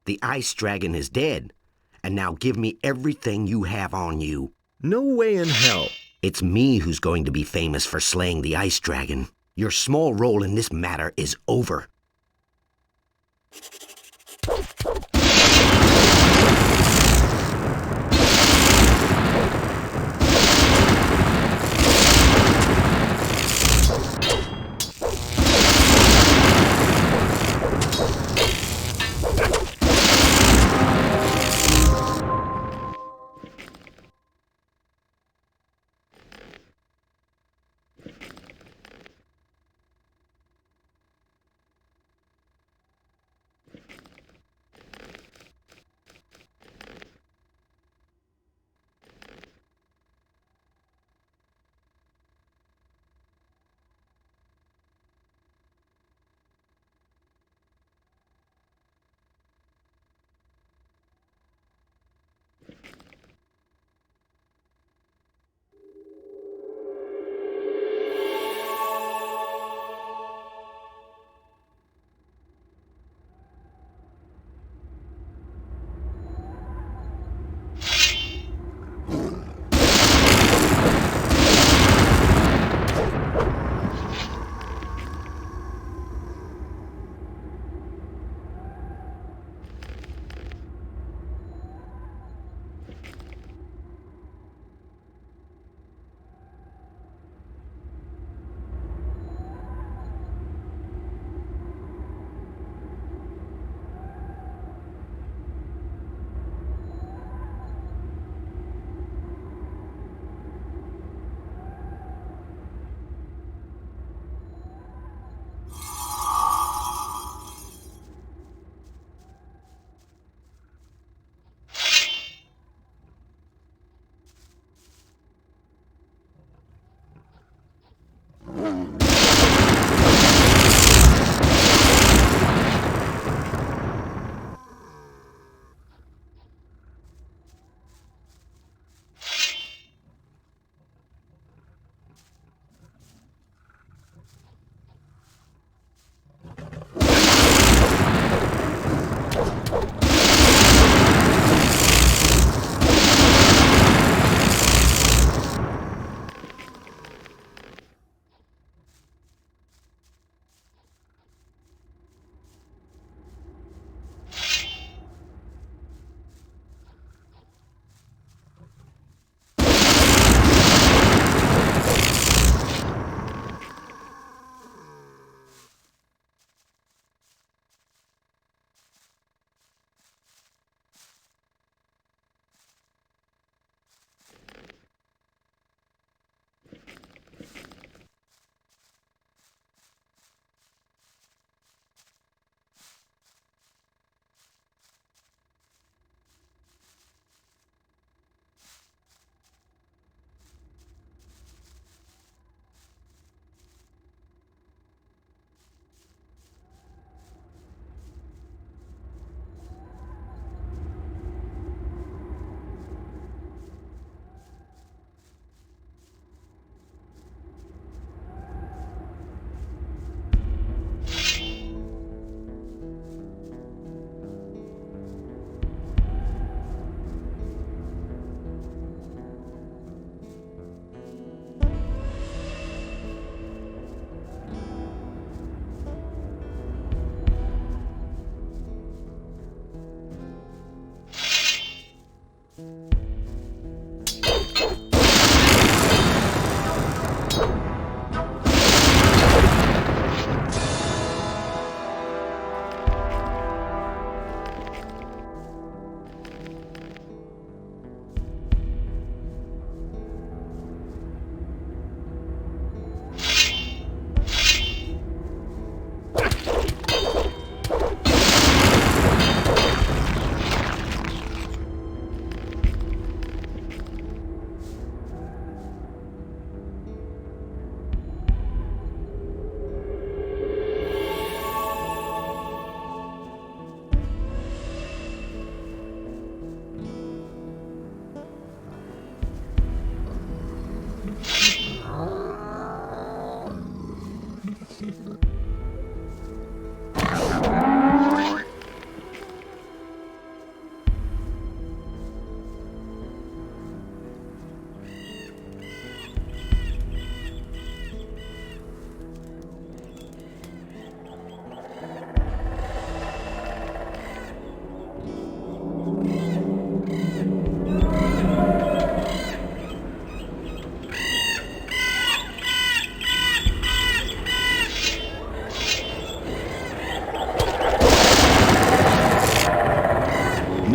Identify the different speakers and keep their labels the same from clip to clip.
Speaker 1: The ice dragon is dead. And now give me everything you have on you.
Speaker 2: No way in hell.
Speaker 1: It's me who's going to be famous for slaying the ice dragon. Your small role in this matter is over.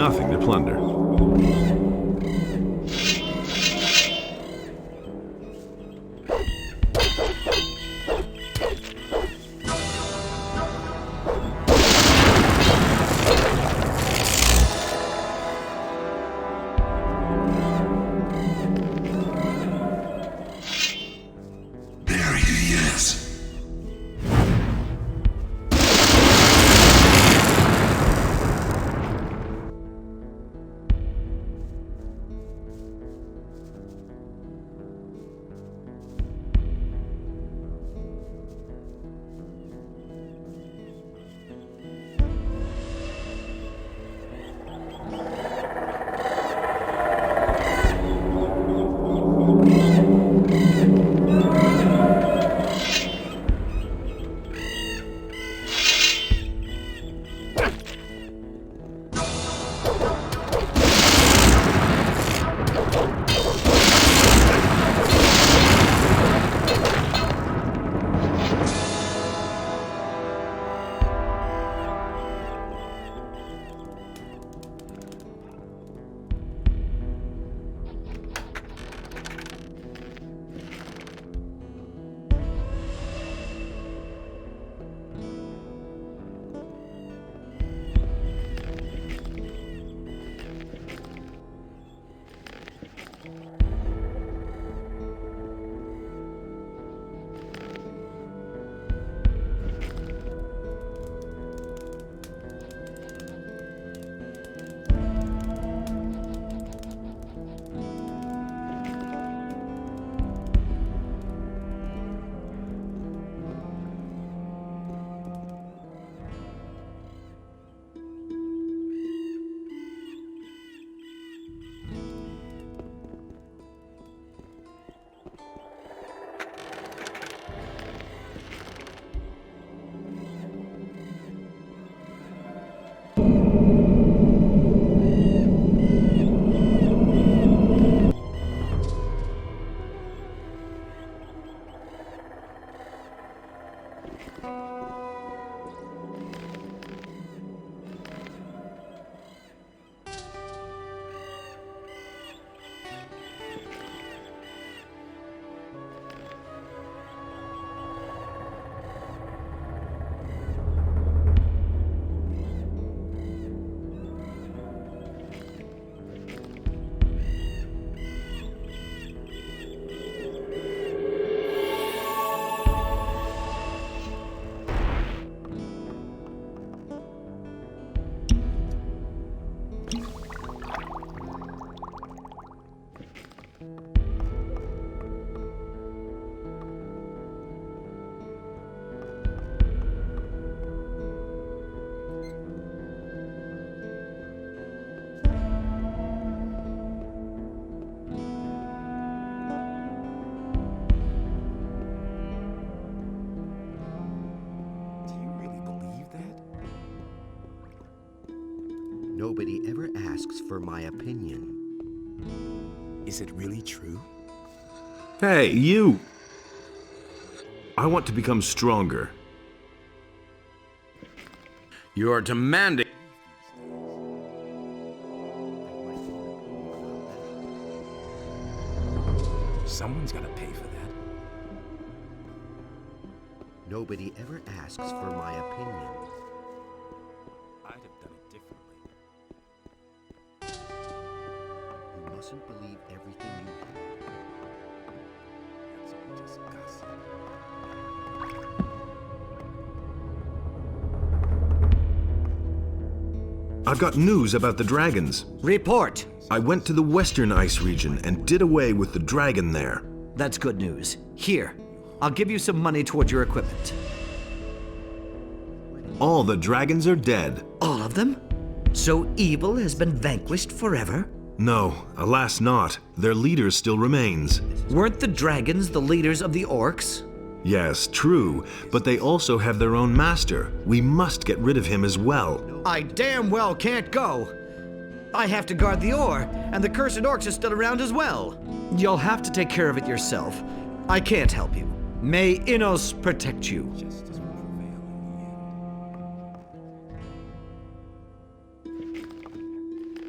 Speaker 2: nothing to plunder.
Speaker 3: There he is.
Speaker 1: Nobody ever asks for my opinion.
Speaker 4: Is it really true?
Speaker 2: Hey, you! I want to become stronger.
Speaker 4: You're demanding. Someone's gotta pay for that.
Speaker 1: Nobody ever asks for my opinion.
Speaker 4: I'd have done it differently.
Speaker 1: You mustn't believe everything you hear.
Speaker 4: That's all just gossip.
Speaker 2: I've got news about the dragons.
Speaker 5: Report!
Speaker 2: I went to the western ice region and did away with the dragon there.
Speaker 5: That's good news. Here, I'll give you some money toward your equipment.
Speaker 2: All the dragons are dead.
Speaker 5: All of them? So evil has been vanquished forever?
Speaker 2: No, alas not. Their leader still remains.
Speaker 5: Weren't the dragons the leaders of the orcs?
Speaker 2: Yes, true, but they also have their own master. We must get rid of him as well.
Speaker 5: I damn well can't go. I have to guard the ore, and the cursed orcs are still around as well. You'll have to take care of it yourself. I can't help you. May Innos protect you.
Speaker 4: Justice will prevail in the end.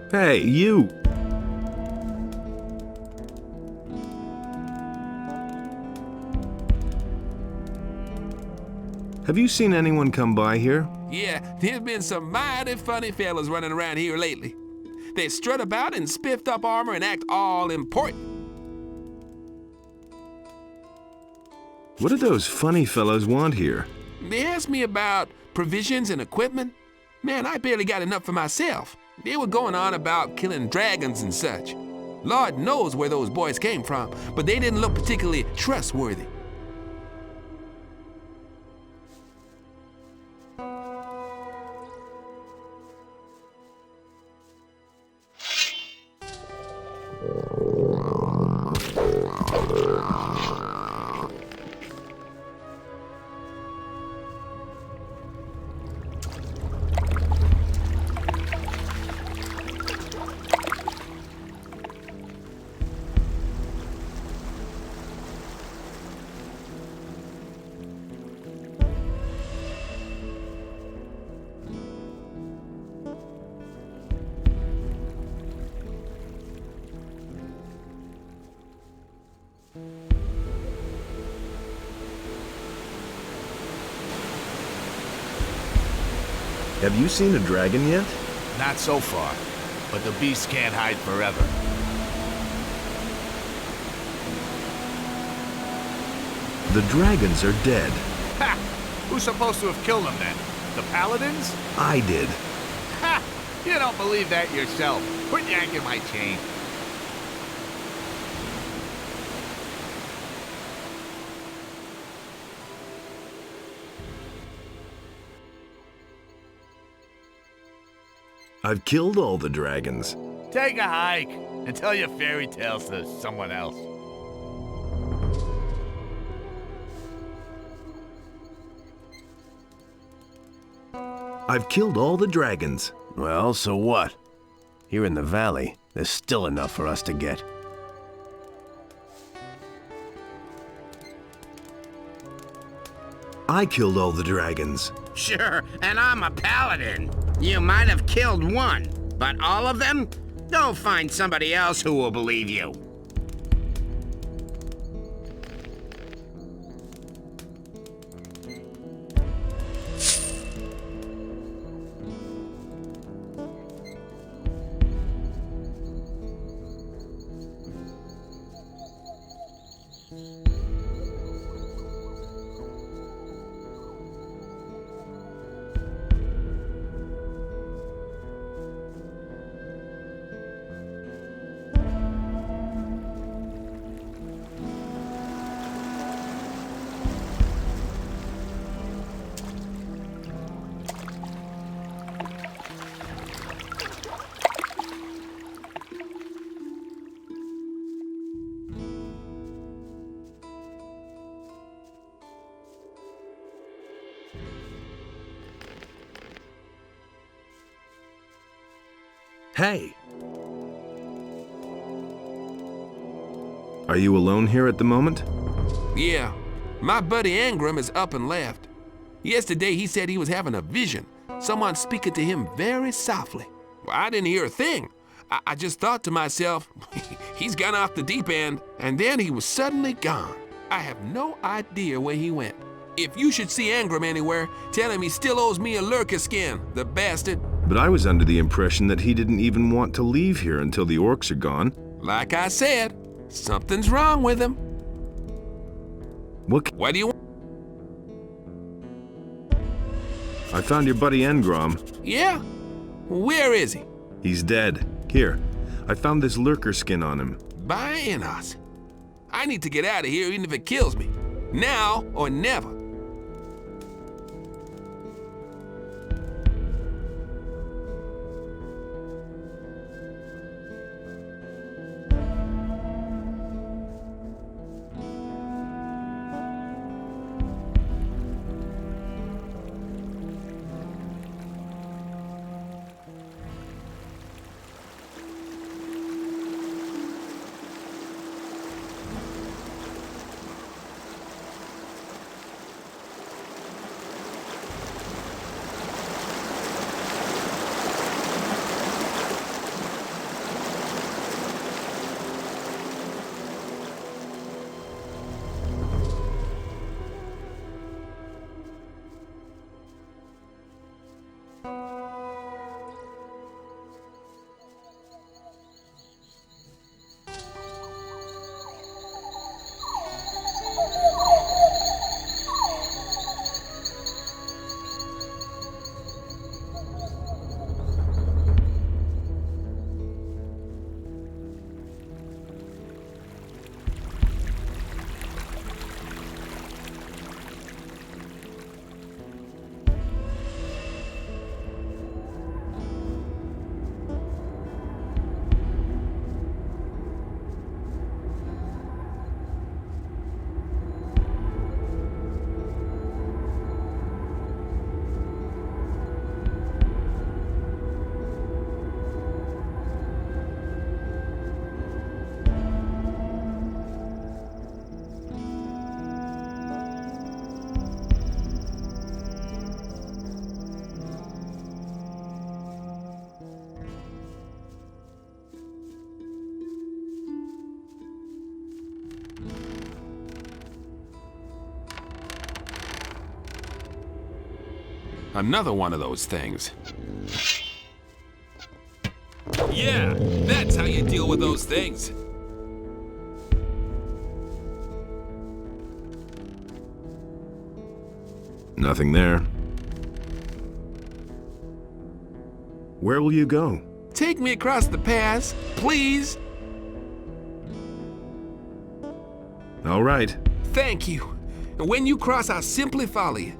Speaker 2: Hey, you! Have you seen anyone come by here?
Speaker 6: Yeah, there's been some mighty funny fellas running around here lately. They strut about in spiffed up armor and act all important.
Speaker 2: What do those funny fellows want here?
Speaker 6: They asked me about provisions and equipment. Man, I barely got enough for myself. They were going on about killing dragons and such. Lord knows where those boys came from, but they didn't look particularly trustworthy.
Speaker 2: Have you seen a dragon yet?
Speaker 7: Not so far, but the beast can't hide forever.
Speaker 2: The dragons are dead.
Speaker 7: Ha! Who's supposed to have killed them then? The paladins?
Speaker 2: I did.
Speaker 7: Ha! You don't believe that yourself. Quit yanking my chain.
Speaker 2: I've killed all the dragons.
Speaker 7: Take a hike and tell your fairy tales to someone else.
Speaker 2: I've killed all the dragons.
Speaker 8: Well, so what? Here in the valley, there's still enough for us to get.
Speaker 2: I killed all the dragons.
Speaker 1: Sure, and I'm a paladin. You might have killed one, but all of them? Go find somebody else who will believe you.
Speaker 2: Hey! Are you alone here at the moment?
Speaker 6: Yeah, my buddy Angram is up and left. Yesterday he said he was having a vision, someone speaking to him very softly. Well, I didn't hear a thing. I just thought to myself, he's gone off the deep end, and then he was suddenly gone. I have no idea where he went. If you should see Angram anywhere, tell him he still owes me a lurker skin, the bastard.
Speaker 2: But I was under the impression that he didn't even want to leave here until the orcs are gone.
Speaker 6: Like I said, something's wrong with him. What do you want?
Speaker 2: I found your buddy Engram.
Speaker 6: Yeah? Where is he?
Speaker 2: He's dead. Here, I found this lurker skin on him.
Speaker 6: By Enos. I need to get out of here even if it kills me. Now or never. Another one of those things. Yeah, that's how you deal with those things.
Speaker 2: Nothing there. Where will you go?
Speaker 6: Take me across the pass, please.
Speaker 2: All right.
Speaker 6: Thank you. And when you cross, I'll simply follow you.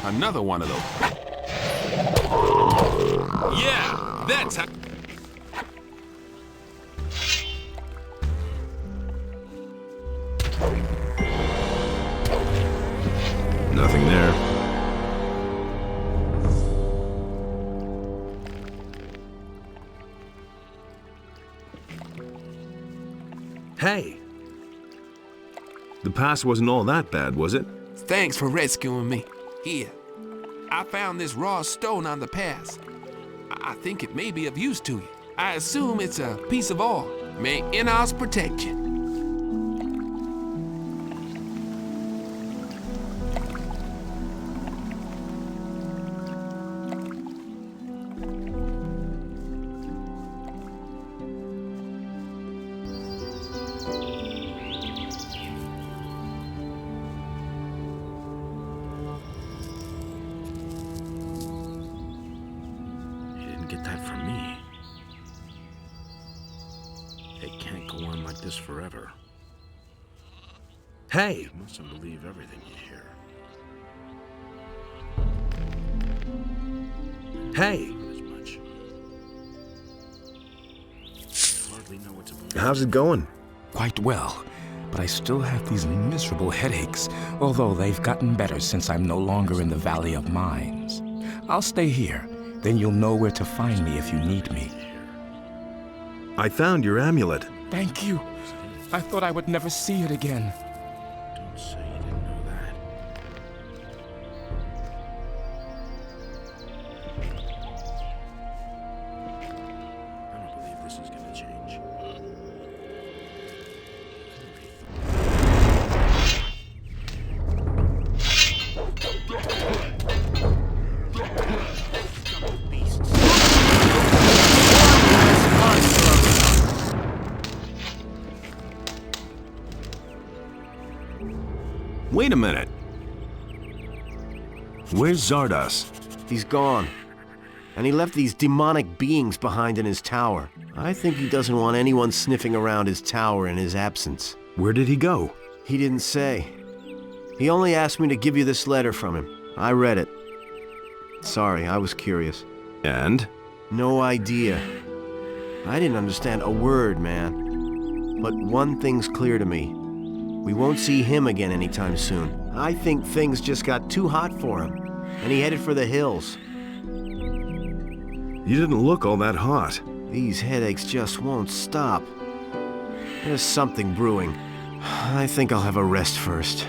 Speaker 6: Another one of those. Yeah, that's how.
Speaker 2: Nothing there. Hey! The pass wasn't all that bad, was it?
Speaker 6: Thanks for rescuing me. Here, I found this raw stone on the pass. I think it may be of use to you. I assume it's a piece of ore. May Enos protect you.
Speaker 1: Get that from me. It can't go on like this forever.
Speaker 2: Hey!
Speaker 1: You mustn't believe everything you hear.
Speaker 2: Hey, how's it going?
Speaker 4: Quite well, but I still have these miserable headaches, although they've gotten better since I'm no longer in the Valley of Mines. I'll stay here, then you'll know where to find me if you need me.
Speaker 2: I found your amulet.
Speaker 4: Thank you. I thought I would never see it again.
Speaker 1: Don't say you didn't know that. I don't believe this is gonna change.
Speaker 2: Wait a minute. Where's Zardos?
Speaker 8: He's gone. And he left these demonic beings behind in his tower. I think he doesn't want anyone sniffing around his tower in his absence.
Speaker 2: Where did he go?
Speaker 8: He didn't say. He only asked me to give you this letter from him. I read it. Sorry, I was curious.
Speaker 2: And?
Speaker 8: No idea. I didn't understand a word, man. But one thing's clear to me. We won't see him again anytime soon. I think things just got too hot for him, and he headed for the hills.
Speaker 2: You didn't look all that hot.
Speaker 8: These headaches just won't stop. There's something brewing. I think I'll have a rest first.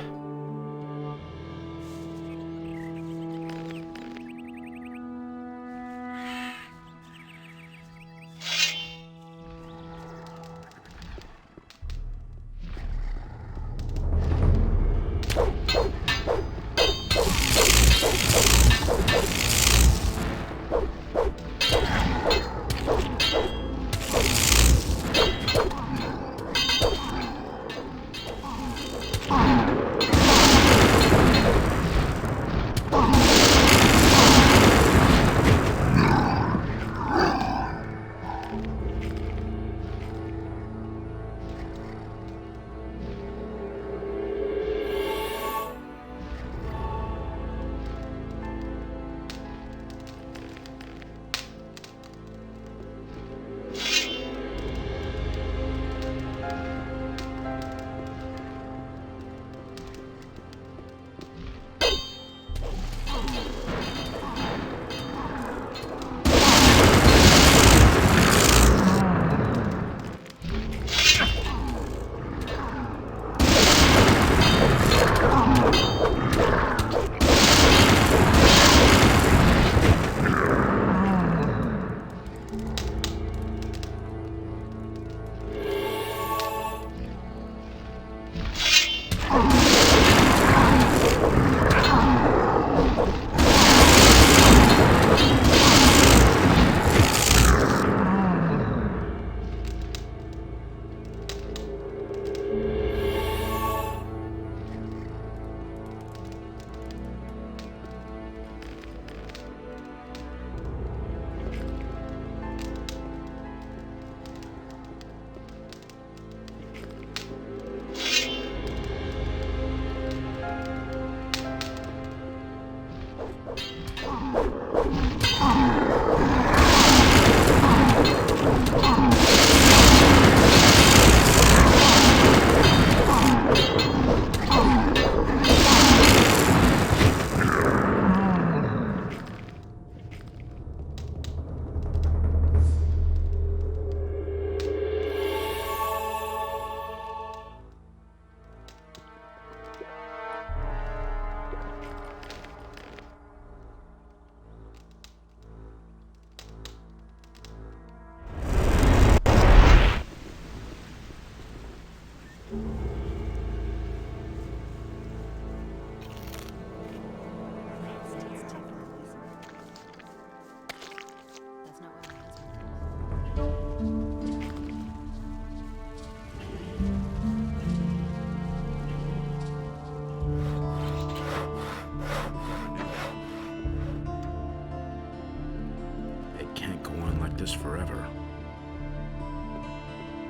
Speaker 1: this forever.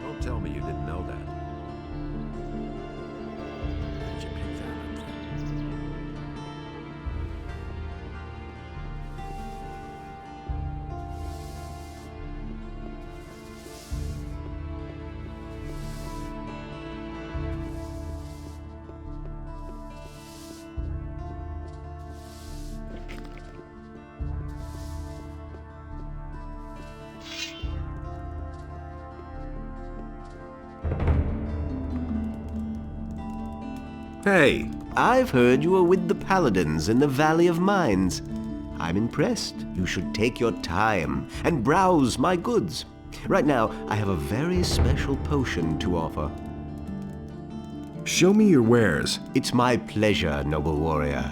Speaker 2: Don't tell me you didn't know that.
Speaker 1: How'd you pick that up?
Speaker 2: Hey,
Speaker 8: I've heard you were with the paladins in the Valley of Mines. I'm impressed. You should take your time and browse my goods. Right now, I have a very special potion to offer.
Speaker 2: show me your wares.
Speaker 8: It's my pleasure, noble warrior.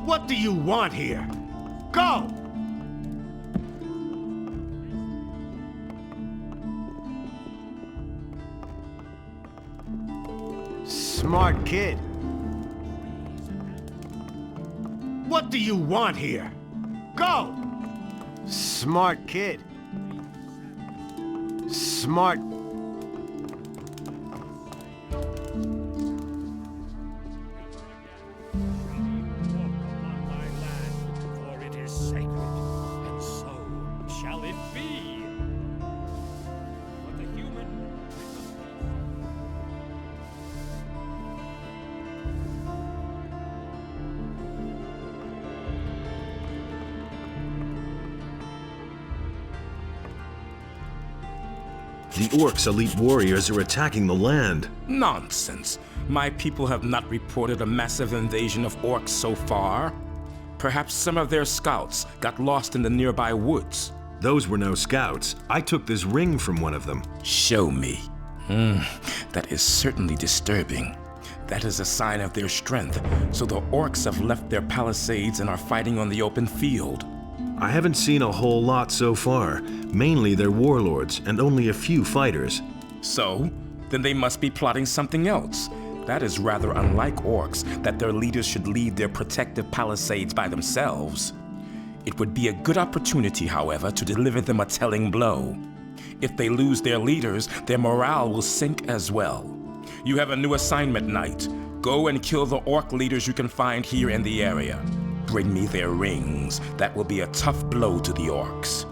Speaker 7: What do you want here? Go!
Speaker 8: Smart kid.
Speaker 7: What do you want here? Go!
Speaker 8: Smart kid. Smart.
Speaker 2: The orcs' elite warriors are attacking the land.
Speaker 4: Nonsense. My people have not reported a massive invasion of orcs so far. Perhaps some of their scouts got lost in the nearby woods.
Speaker 2: Those were no scouts. I took this ring from one of them.
Speaker 4: Show me. That is certainly disturbing. That is a sign of their strength, so the orcs have left their palisades and are fighting on the open field.
Speaker 2: I haven't seen a whole lot so far. Mainly they're warlords and only a few fighters.
Speaker 4: So, then they must be plotting something else. That is rather unlike orcs, that their leaders should lead their protective palisades by themselves. It would be a good opportunity, however, to deliver them a telling blow. If they lose their leaders, their morale will sink as well. You have a new assignment, Knight. Go and kill the orc leaders you can find here in the area. Bring me their rings. That will be a tough blow to the orcs.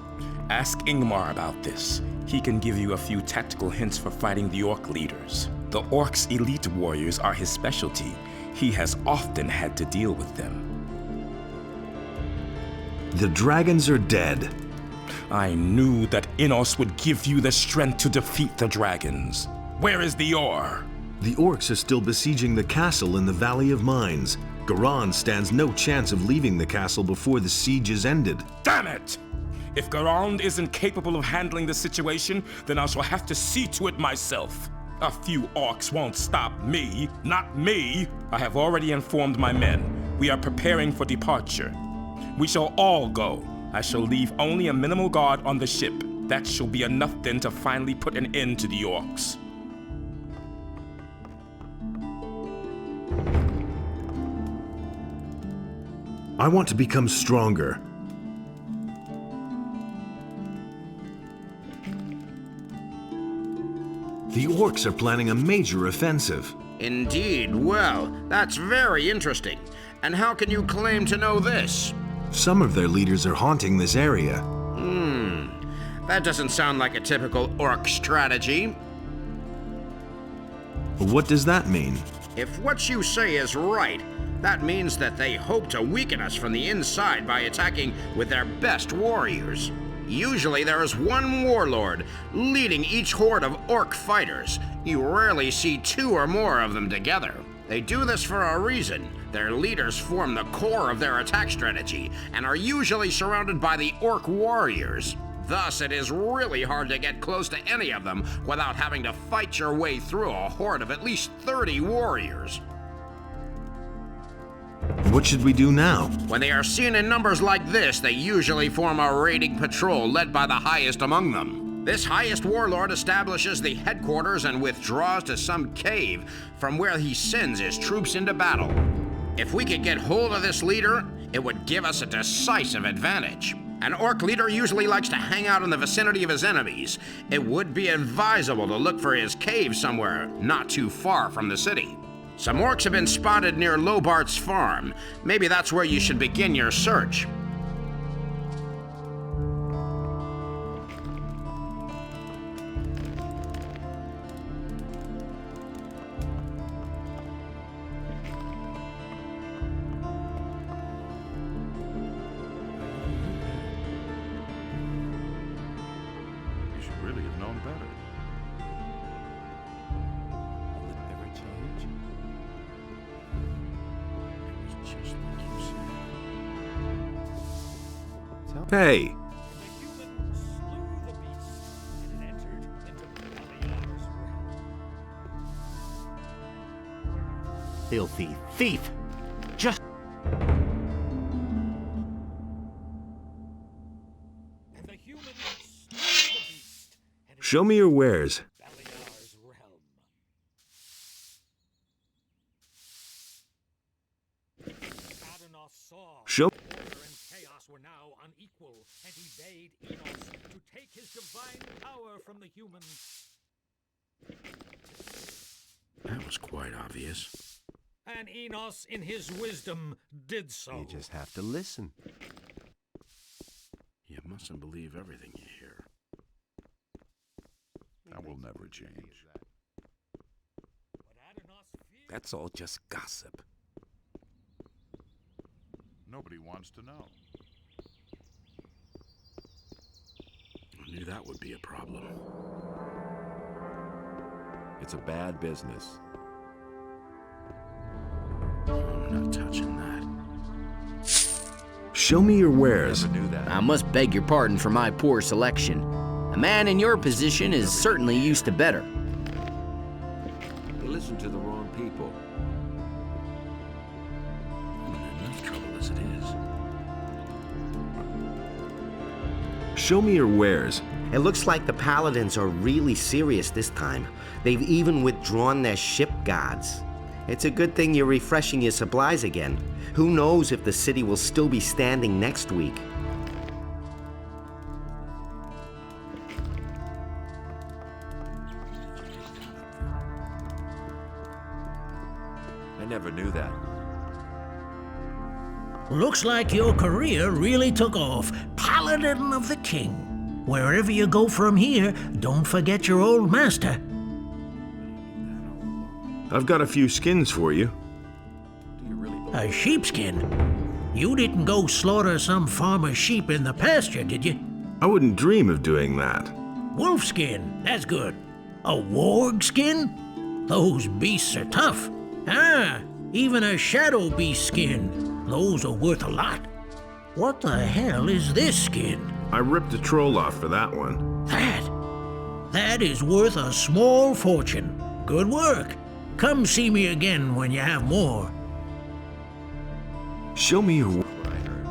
Speaker 4: Ask Ingmar about this. He can give you a few tactical hints for fighting the orc leaders. The orcs' elite warriors are his specialty. He has often had to deal with them.
Speaker 2: The dragons are dead.
Speaker 4: I knew that Innos would give you the strength to defeat the dragons. Where is the ore?
Speaker 2: The orcs are still besieging the castle in the Valley of Mines. Garan stands no chance of leaving the castle before the siege is ended.
Speaker 4: Damn it! If Garand isn't capable of handling the situation, then I shall have to see to it myself. A few orcs won't stop me. Not me! I have already informed my men. We are preparing for departure. We shall all go. I shall leave only a minimal guard on the ship. That shall be enough then to finally put an end to the orcs.
Speaker 2: I want to become stronger. The orcs are planning a major offensive.
Speaker 1: Indeed. Well, that's very interesting. And how can you claim to know this?
Speaker 2: Some of their leaders are haunting this area.
Speaker 1: That doesn't sound like a typical orc strategy.
Speaker 2: What does that mean?
Speaker 1: If what you say is right, that means that they hope to weaken us from the inside by attacking with their best warriors. Usually there is one warlord leading each horde of orc fighters. You rarely see two or more of them together. They do this for a reason. Their leaders form the core of their attack strategy and are usually surrounded by the orc warriors. Thus, it is really hard to get close to any of them without having to fight your way through a horde of at least 30 warriors.
Speaker 2: What should we do now?
Speaker 1: When they are seen in numbers like this, they usually form a raiding patrol led by the highest among them. This highest warlord establishes the headquarters and withdraws to some cave from where he sends his troops into battle. If we could get hold of this leader, it would give us a decisive advantage. An orc leader usually likes to hang out in the vicinity of his enemies. It would be advisable to look for his cave somewhere not too far from the city. Some orcs have been spotted near Lobart's farm. Maybe that's where you should begin your search.
Speaker 3: You should really have known better.
Speaker 4: Will it ever change?
Speaker 3: It was just like you said.
Speaker 2: Hey,
Speaker 9: The human slew the beast and it entered into Beliar's realm.
Speaker 8: Filthy thief! Just.
Speaker 9: And the human slew the beast and it
Speaker 2: show me your wares.
Speaker 9: Beliar's realm. Adonai saw
Speaker 2: Show.
Speaker 9: order and chaos were now unequal, and he bade Enos to take his divine power from the humans.
Speaker 1: That was quite obvious.
Speaker 9: And Enos, in his wisdom, did so.
Speaker 8: You just have to listen.
Speaker 1: You mustn't believe everything you hear.
Speaker 3: That will never change.
Speaker 9: But Adonai feared
Speaker 4: That's all just gossip.
Speaker 3: Nobody wants to know.
Speaker 1: I knew that would be a problem.
Speaker 10: It's a bad business.
Speaker 1: I'm not touching that.
Speaker 2: Show me your wares.
Speaker 10: Never knew that.
Speaker 11: I must beg your pardon for my poor selection. A man in your position is certainly used to better.
Speaker 10: You listen to the wrong people.
Speaker 1: I'm in enough trouble as it is.
Speaker 2: Show me your wares.
Speaker 12: It looks like the paladins are really serious this time. They've even withdrawn their ship guards. It's a good thing you're refreshing your supplies again. Who knows if the city will still be standing next week?
Speaker 10: I never knew that.
Speaker 13: Looks like your career really took off. Paladin of the King. Wherever you go from here, don't forget your old master.
Speaker 2: I've got a few skins for you.
Speaker 10: Do you really believe
Speaker 13: A sheepskin? You didn't go slaughter some farmer's sheep in the pasture, did you?
Speaker 2: I wouldn't dream of doing that.
Speaker 13: Wolfskin, that's good. A warg skin? Those beasts are tough. Ah, even a shadow beast skin. Those are worth a lot. What the hell is this skin?
Speaker 2: I ripped a troll off for that one.
Speaker 13: That is worth a small fortune. Good work. Come see me again when you have more.
Speaker 2: Show me your.
Speaker 10: what I heard?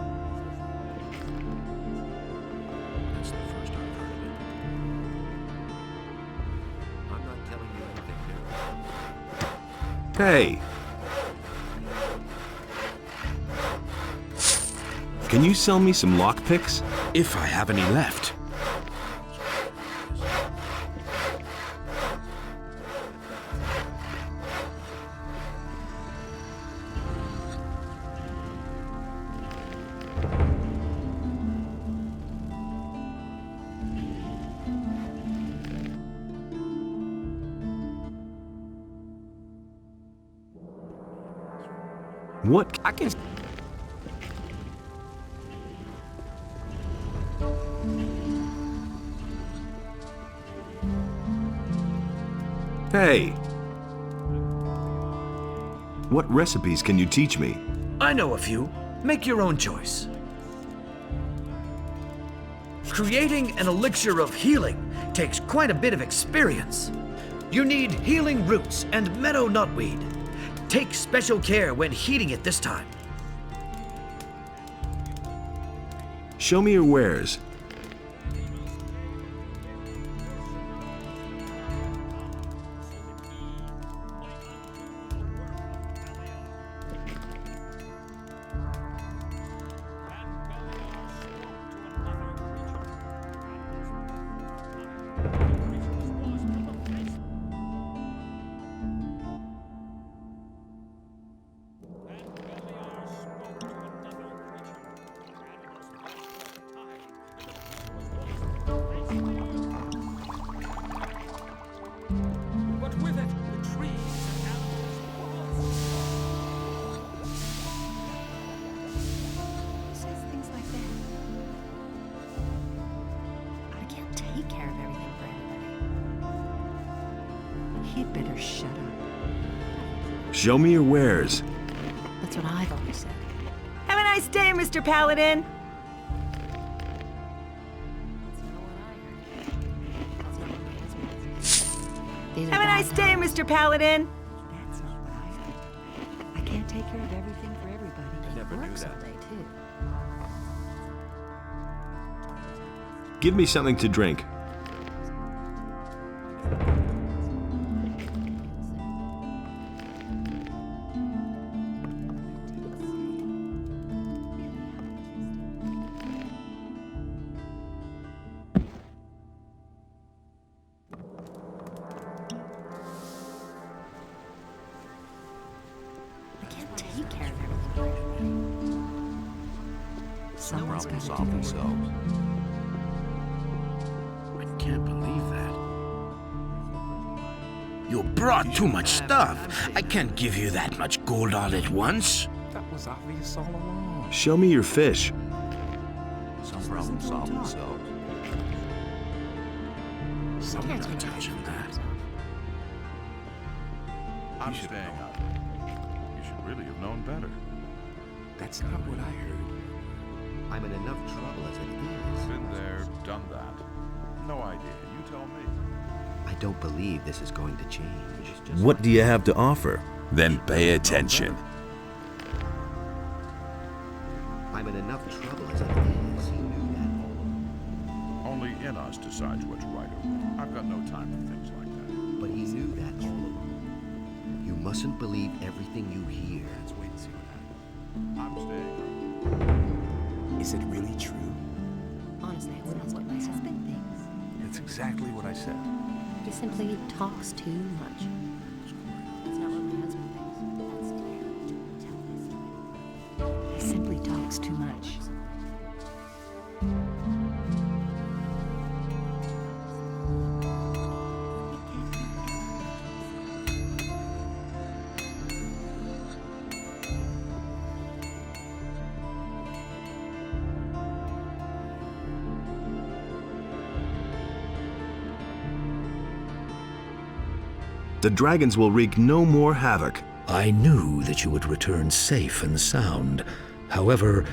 Speaker 1: That's the first I've heard of it.
Speaker 10: I'm not telling you anything new.
Speaker 2: Hey! Can you sell me some lockpicks?
Speaker 4: If I have any left.
Speaker 2: What?
Speaker 4: I can.
Speaker 2: Hey! What recipes can you teach me?
Speaker 5: I know a few. Make your own choice. Creating an elixir of healing takes quite a bit of experience. You need healing roots and meadow nutweed. Take special care when heating it this time.
Speaker 2: Show me your wares.
Speaker 14: He'd better shut up.
Speaker 2: Show me your wares.
Speaker 14: That's what I've always said.
Speaker 15: Have a nice day, Mr. Paladin. Have a nice day, Mr. Paladin.
Speaker 14: That's not what I heard. I can't take care of everything for everybody.
Speaker 10: I never knew that.
Speaker 14: All day, too.
Speaker 2: Give me something to drink.
Speaker 14: Take care of everything for everybody. Someone's got to
Speaker 10: solve
Speaker 14: do the
Speaker 10: themselves.
Speaker 1: I can't believe that. You brought too much stuff. I can't give you that much gold all at once.
Speaker 4: That was obvious all along.
Speaker 2: Show me your fish.
Speaker 10: Some problems solve themselves.
Speaker 1: Someone got to mention that.
Speaker 3: I'm staying up. You should really have known better.
Speaker 4: That's not what I heard.
Speaker 12: I'm in enough trouble as it is.
Speaker 3: Been there, done that. No idea. You tell me.
Speaker 12: I don't believe this is going to change.
Speaker 2: What do you have to offer?
Speaker 16: Then pay attention.
Speaker 12: I'm in enough trouble as it is. He knew that all along.
Speaker 3: Only in us decides what's right or wrong. I've got no time for things like that.
Speaker 12: But he knew that all along. You mustn't believe everything you hear.
Speaker 3: Let's wait and see what happens. I'm staying up.
Speaker 4: Is it really true?
Speaker 14: Honestly, that's what my husband thinks.
Speaker 10: That's exactly what I said.
Speaker 14: He simply talks too much. That's not what my husband thinks. That's terrible. He simply talks too much.
Speaker 2: The dragons will wreak no more havoc.
Speaker 17: I knew that you would return safe and sound. However,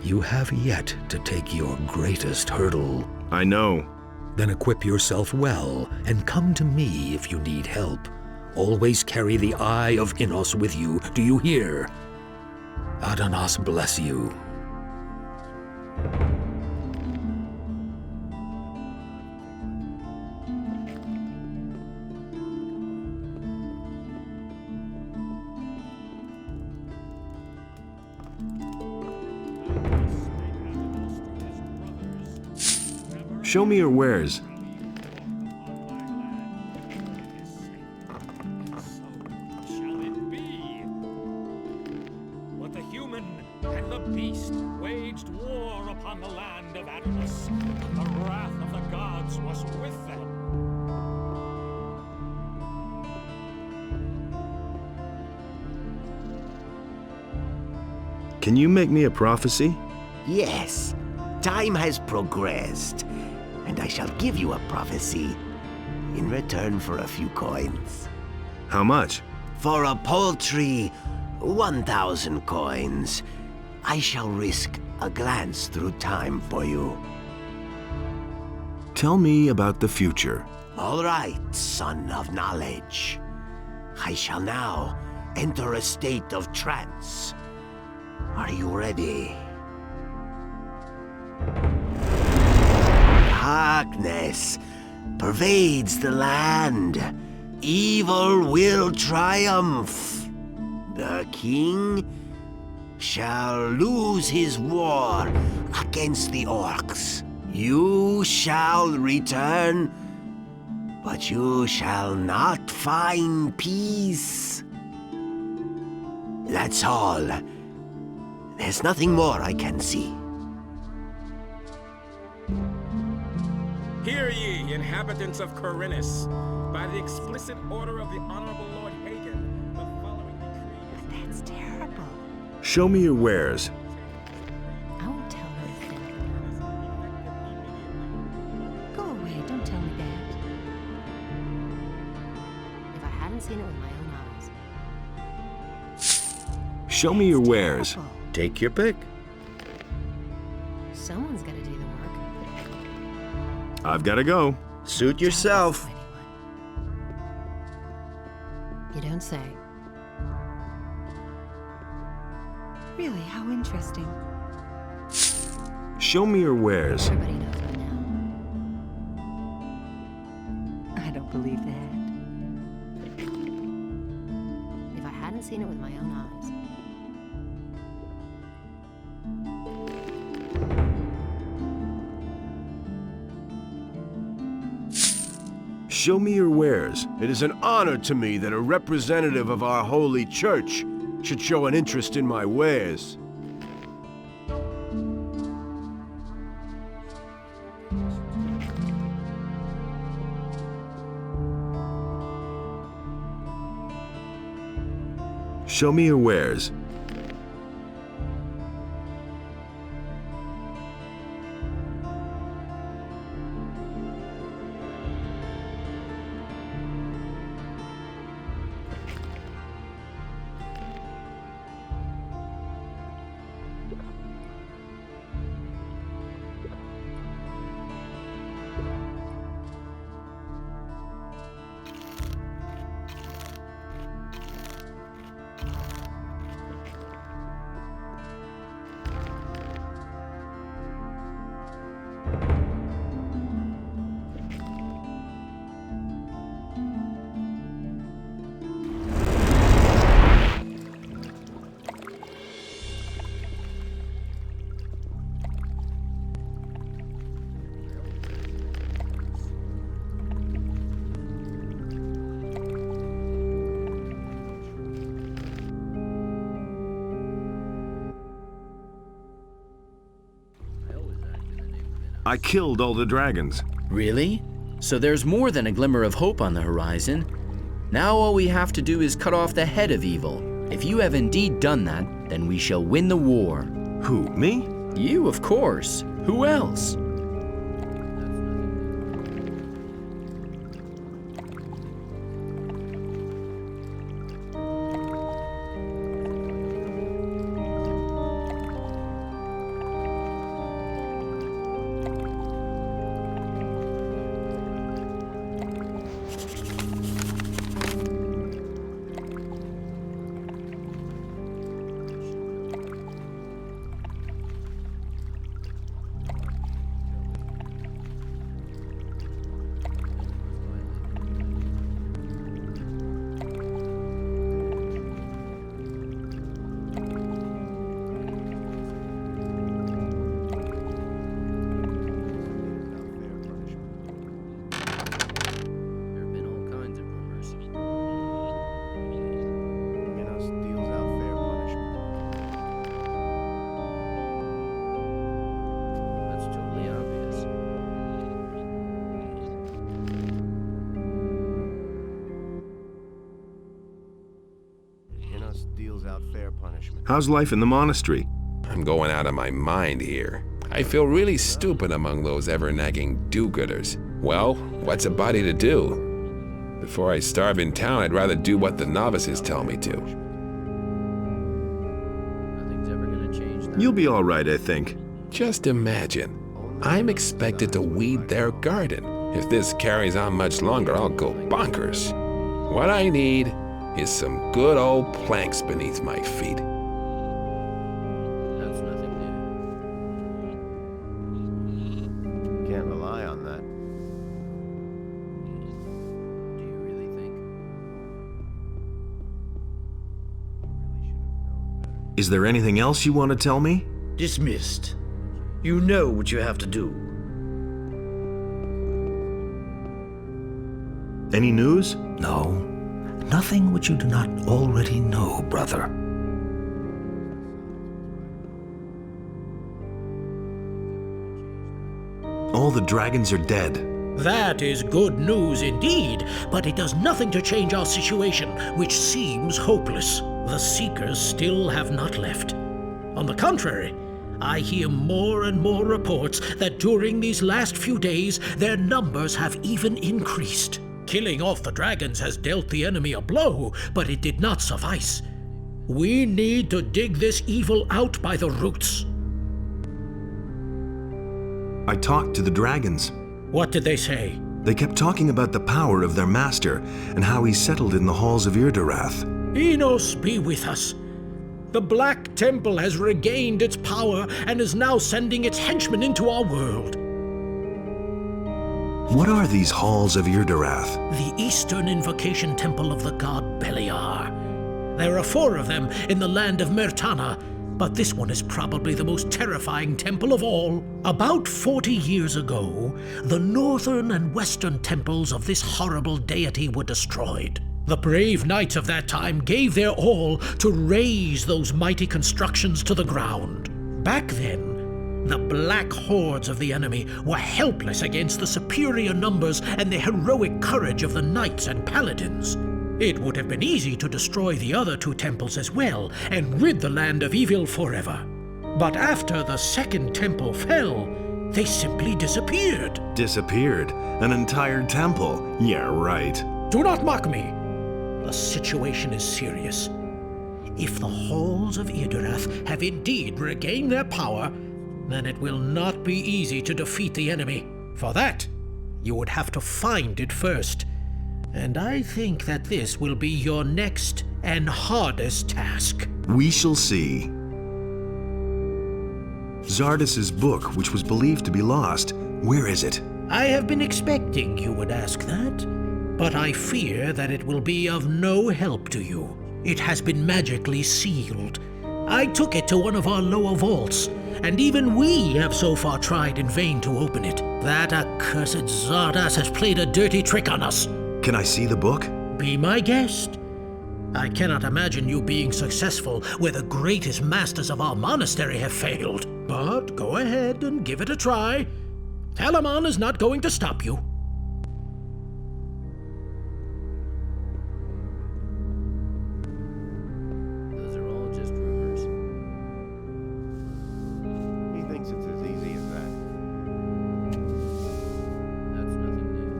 Speaker 17: you have yet to take your greatest hurdle.
Speaker 2: I know.
Speaker 17: Then equip yourself well and come to me if you need help. Always carry the Eye of Innos with you. Do you hear? Adanos bless you.
Speaker 2: Show me your wares.
Speaker 9: Shall it be? But the human and the beast waged war upon the land of Adonis. The wrath of the gods was with them.
Speaker 2: Can you make me a prophecy?
Speaker 8: Yes, time has progressed, and I shall give you a prophecy in return for a few coins.
Speaker 2: How much?
Speaker 8: For a paltry 1,000 coins, I shall risk a glance through time for you.
Speaker 2: Tell me about the future.
Speaker 8: All right, son of knowledge. I shall now enter a state of trance. Are you ready? Darkness pervades the land. Evil will triumph. The king shall lose his war against the orcs. You shall return, but you shall not find peace. That's all. There's nothing more I can see.
Speaker 18: Hear ye, inhabitants of Khorinis. By the explicit order of the Honorable Lord Hagen, the following decree is...
Speaker 15: That's terrible.
Speaker 2: Show me your wares.
Speaker 14: I won't tell her a thing. Go away, don't tell me that. If I hadn't seen it with my own eyes.
Speaker 2: Show me your wares.
Speaker 14: Terrible.
Speaker 12: Take your pick.
Speaker 14: Someone's gotta do the work.
Speaker 2: I've got to go.
Speaker 12: Suit yourself.
Speaker 14: You don't say.
Speaker 15: Really, how interesting.
Speaker 2: Show me your wares.
Speaker 14: Everybody knows by now.
Speaker 15: I don't believe that.
Speaker 14: If I hadn't seen it with my own eyes.
Speaker 2: Show me your wares.
Speaker 8: It is an honor to me that a representative of our holy church should show an interest in my wares.
Speaker 2: Show me your wares. I killed all the dragons.
Speaker 11: Really? So there's more than a glimmer of hope on the horizon. Now all we have to do is cut off the head of evil. If you have indeed done that, then we shall win the war.
Speaker 2: Who, me?
Speaker 11: You, of course. Who else?
Speaker 2: How's life in the monastery?
Speaker 6: I'm going out of my mind here. I feel really stupid among those ever-nagging do-gooders. Well, what's a body to do? Before I starve in town, I'd rather do what the novices tell me to.
Speaker 11: Nothing's ever gonna change that.
Speaker 2: You'll be all right, I think.
Speaker 6: Just imagine. I'm expected to weed their garden. If this carries on much longer, I'll go bonkers. What I need is some good old planks beneath my feet.
Speaker 11: That's nothing
Speaker 2: Is there anything else you want to tell me?
Speaker 5: Dismissed. You know what you have to do.
Speaker 2: Any news?
Speaker 17: No. Nothing which you do not already know, brother.
Speaker 2: All the dragons are dead.
Speaker 13: That is good news indeed, but it does nothing to change our situation, which seems hopeless. The Seekers still have not left. On the contrary, I hear more and more reports that during these last few days, their numbers have even increased. Killing off the dragons has dealt the enemy a blow, but it did not suffice. We need to dig this evil out by the roots.
Speaker 2: I talked to the dragons.
Speaker 13: What did they say?
Speaker 2: They kept talking about the power of their master and how he settled in the halls of Irdarath.
Speaker 13: Enos be with us. The Black Temple has regained its power and is now sending its henchmen into our world.
Speaker 2: What are these halls of Irdarath?
Speaker 13: The Eastern Invocation Temple of the god Beliar. There are 4 of them in the land of Mertana, but this one is probably the most terrifying temple of all. About 40 years ago, the northern and western temples of this horrible deity were destroyed. The brave knights of that time gave their all to raise those mighty constructions to the ground. Back then, the black hordes of the enemy were helpless against the superior numbers and the heroic courage of the knights and paladins. It would have been easy to destroy the other 2 temples as well and rid the land of evil forever. But after the second temple fell, they simply disappeared.
Speaker 2: Disappeared? An entire temple? Yeah, right.
Speaker 13: Do not mock me. The situation is serious. If the halls of Irdarath have indeed regained their power, then it will not be easy to defeat the enemy. For that, you would have to find it first. And I think that this will be your next and hardest task.
Speaker 2: We shall see. Zardas's book, which was believed to be lost, where is it?
Speaker 13: I have been expecting you would ask that, but I fear that it will be of no help to you. It has been magically sealed. I took it to one of our lower vaults, and even we have so far tried in vain to open it. That accursed Zardas has played a dirty trick on us.
Speaker 2: Can I see the book?
Speaker 13: Be my guest. I cannot imagine you being successful where the greatest masters of our monastery have failed. But go ahead and give it a try. Talamon is not going to stop you.
Speaker 11: Those are all just rumors.
Speaker 8: He thinks it's as easy as that.
Speaker 11: That's nothing new.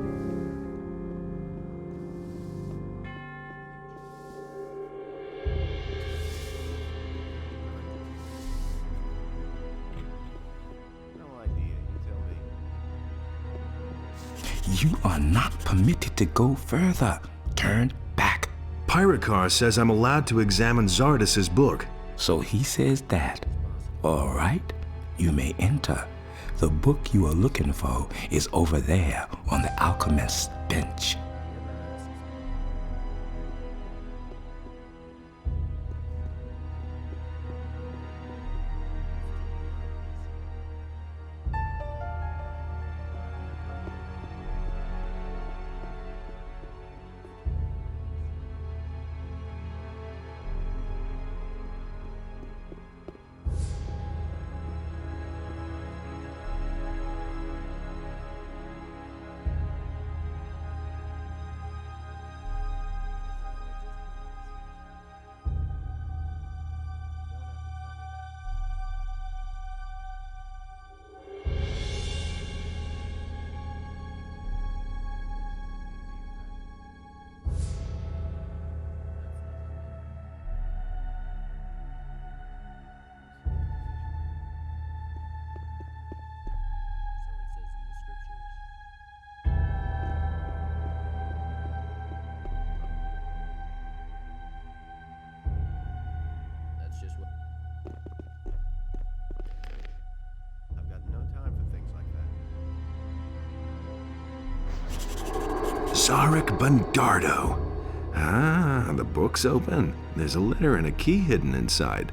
Speaker 8: No idea, you tell me.
Speaker 4: You are not permitted to go further. Turn back.
Speaker 2: Pyrakar says I'm allowed to examine Zardas's book.
Speaker 4: So he says that. All right, you may enter. The book you are looking for is over there on the alchemist's bench.
Speaker 8: I've got no time for things like that.
Speaker 2: Zarek Bandardo. Ah, the book's open. There's a letter and a key hidden inside.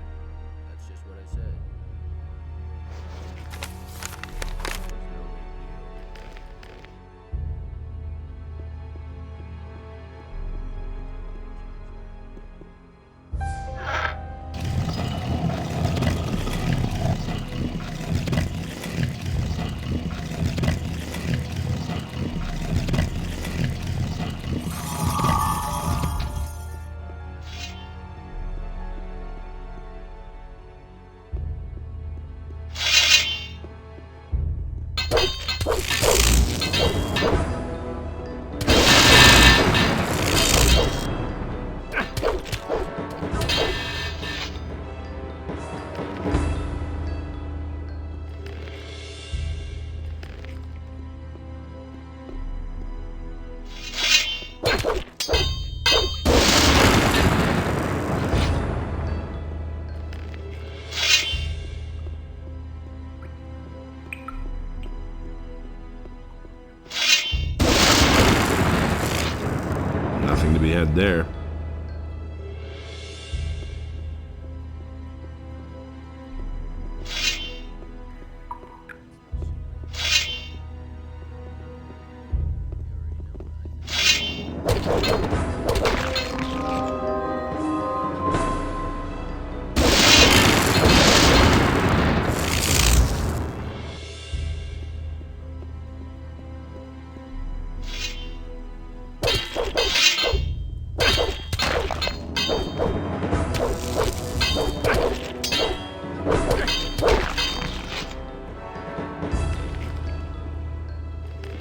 Speaker 2: Nothing to be had there.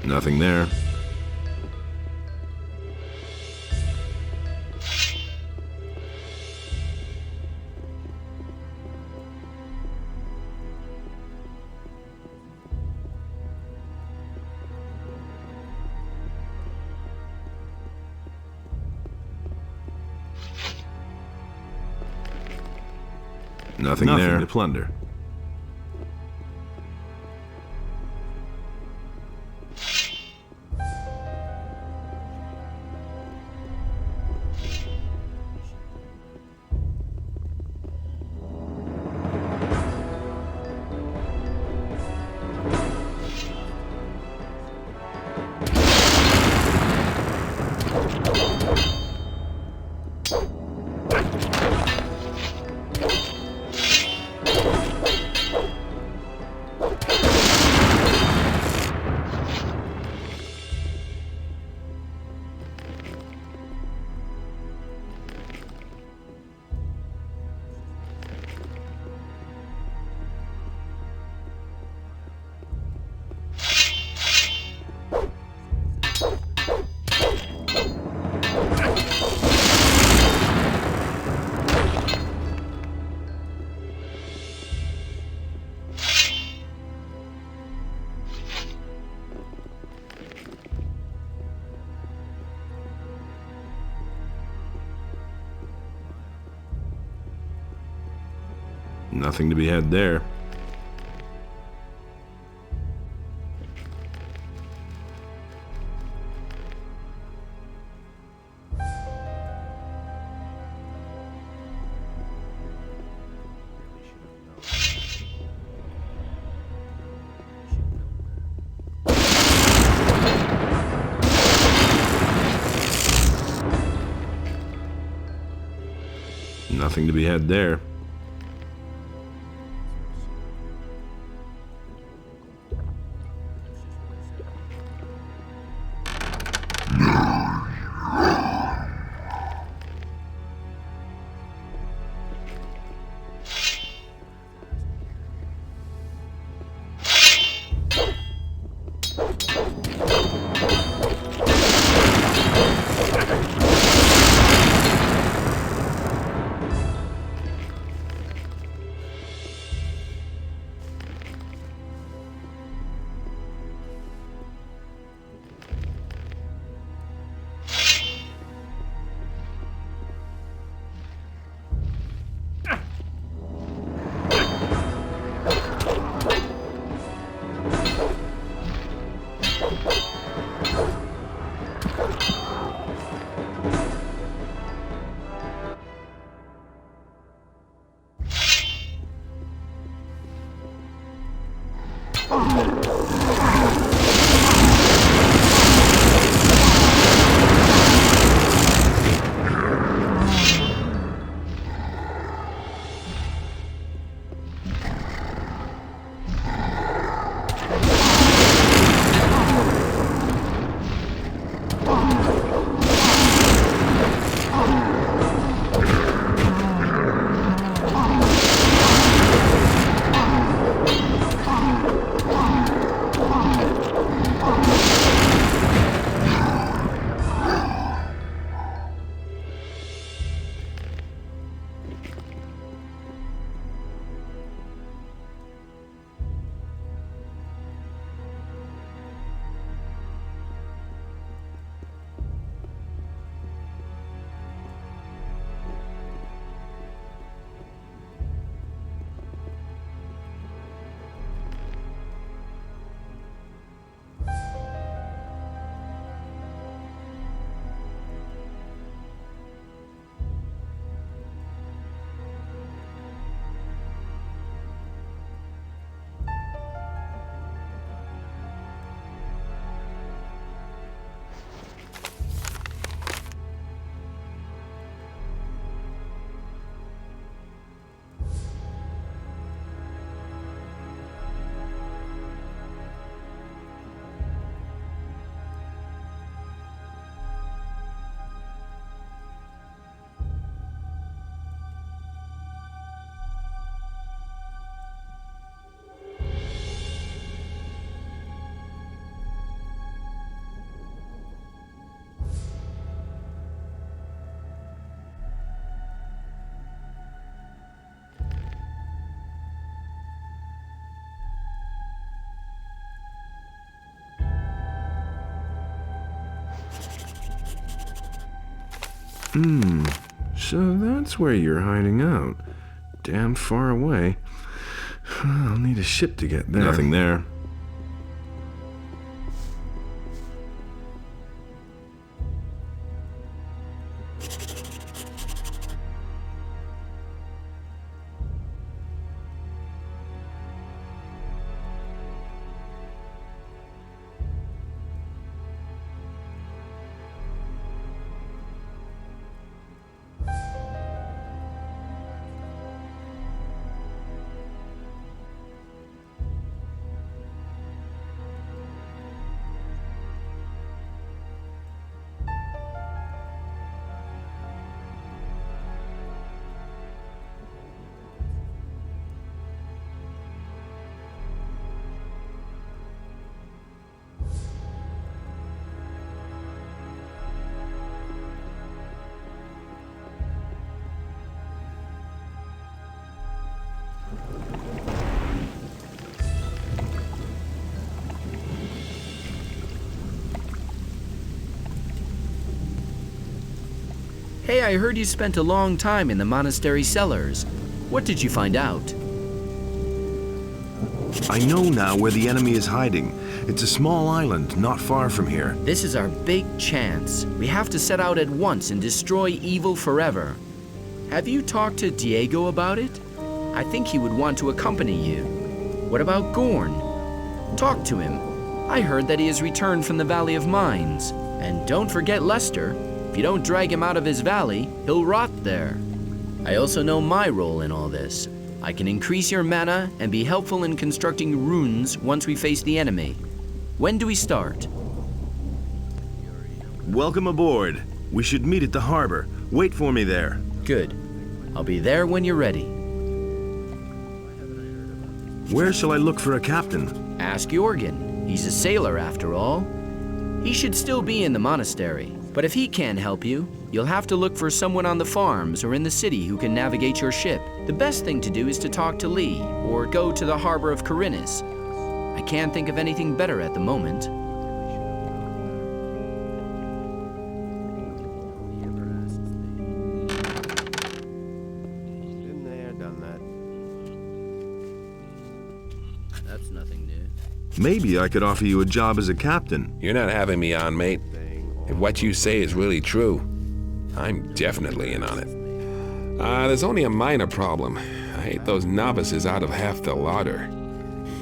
Speaker 2: Nothing there. Nothing there to plunder. Nothing to be had there. Nothing to be had there. So that's where you're hiding out. Damn far away. I'll need a ship to get there. Nothing there.
Speaker 11: Hey, I heard you spent a long time in the monastery cellars. What did you find out?
Speaker 2: I know now where the enemy is hiding. It's a small island not far from here.
Speaker 11: This is our big chance. We have to set out at once and destroy evil forever. Have you talked to Diego about it? I think he would want to accompany you. What about Gorn? Talk to him. I heard that he has returned from the Valley of Mines. And don't forget Lester. If you don't drag him out of his valley, he'll rot there. I also know my role in all this. I can increase your mana and be helpful in constructing runes once we face the enemy. When do we start?
Speaker 2: Welcome aboard. We should meet at the harbor. Wait for me there.
Speaker 11: Good. I'll be there when you're ready.
Speaker 2: Where shall I look for a captain?
Speaker 11: Ask Jorgen. He's a sailor after all. He should still be in the monastery. But if he can't help you, you'll have to look for someone on the farms or in the city who can navigate your ship. The best thing to do is to talk to Lee, or go to the harbor of Khorinis. I can't think of anything better at the moment.
Speaker 8: Been there, done that.
Speaker 11: That's nothing new.
Speaker 2: Maybe I could offer you a job as a captain.
Speaker 6: You're not having me on, mate. If what you say is really true, I'm definitely in on it. There's only a minor problem. I hate those novices out of half the larder.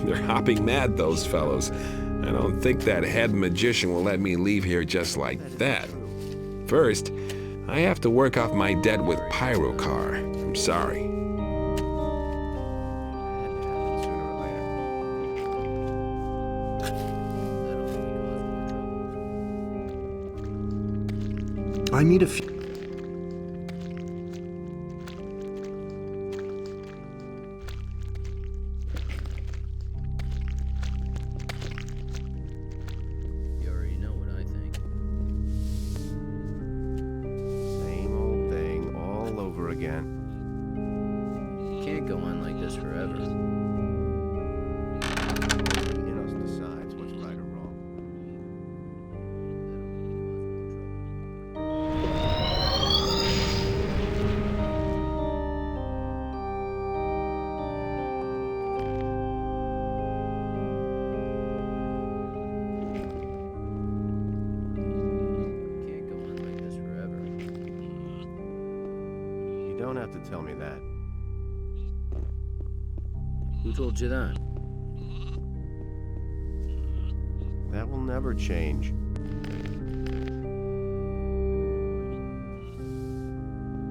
Speaker 6: They're hopping mad, those fellows. I don't think that head magician will let me leave here just like that. First, I have to work off my debt with Pyrocar. I'm sorry.
Speaker 2: I need a few.
Speaker 11: You already know what I think.
Speaker 8: Same old thing all over again.
Speaker 11: Can't go on like this forever.
Speaker 8: Enos decides what's right or wrong.
Speaker 11: Can't go on like this forever.
Speaker 8: You don't have to tell me that.
Speaker 11: Who told you that?
Speaker 8: That will never change.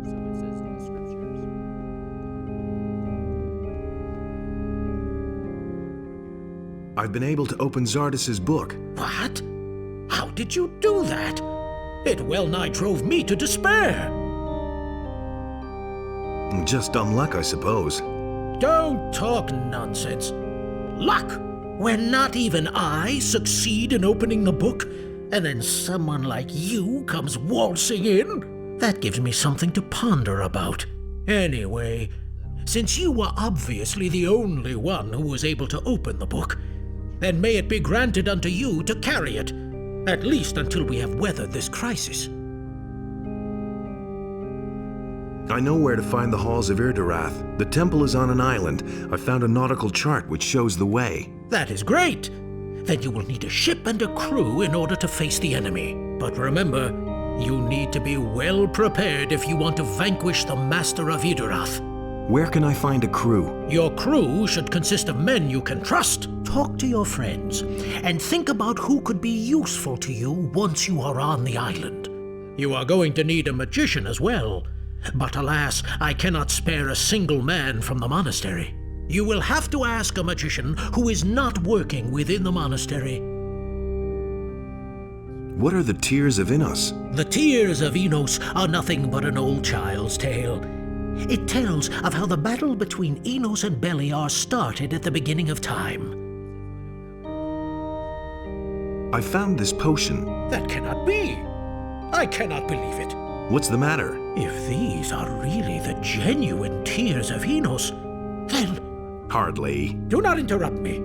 Speaker 11: So it says in the scriptures.
Speaker 2: I've been able to open Zardas's book.
Speaker 13: What? How did you do that? It well nigh drove me to despair.
Speaker 2: Just dumb luck, I suppose.
Speaker 13: Don't talk nonsense. Luck! When not even I succeed in opening the book, and then someone like you comes waltzing in? That gives me something to ponder about. Anyway, since you were obviously the only one who was able to open the book, then may it be granted unto you to carry it, at least until we have weathered this crisis.
Speaker 2: I know where to find the halls of Irdarath. The temple is on an island. I found a nautical chart which shows the way.
Speaker 13: That is great. Then you will need a ship and a crew in order to face the enemy. But remember, you need to be well prepared if you want to vanquish the Master of Irdarath.
Speaker 2: Where can I find a crew?
Speaker 13: Your crew should consist of men you can trust. Talk to your friends and think about who could be useful to you once you are on the island. You are going to need a magician as well. But alas, I cannot spare a single man from the monastery. You will have to ask a magician who is not working within the monastery.
Speaker 2: What are the Tears of Innos?
Speaker 13: The Tears of Innos are nothing but an old child's tale. It tells of how the battle between Innos and Beliar started at the beginning of time.
Speaker 2: I found this potion.
Speaker 13: That cannot be. I cannot believe it.
Speaker 2: What's the matter?
Speaker 13: If these are really the genuine Tears of Innos, then...
Speaker 2: Hardly.
Speaker 13: Do not interrupt me.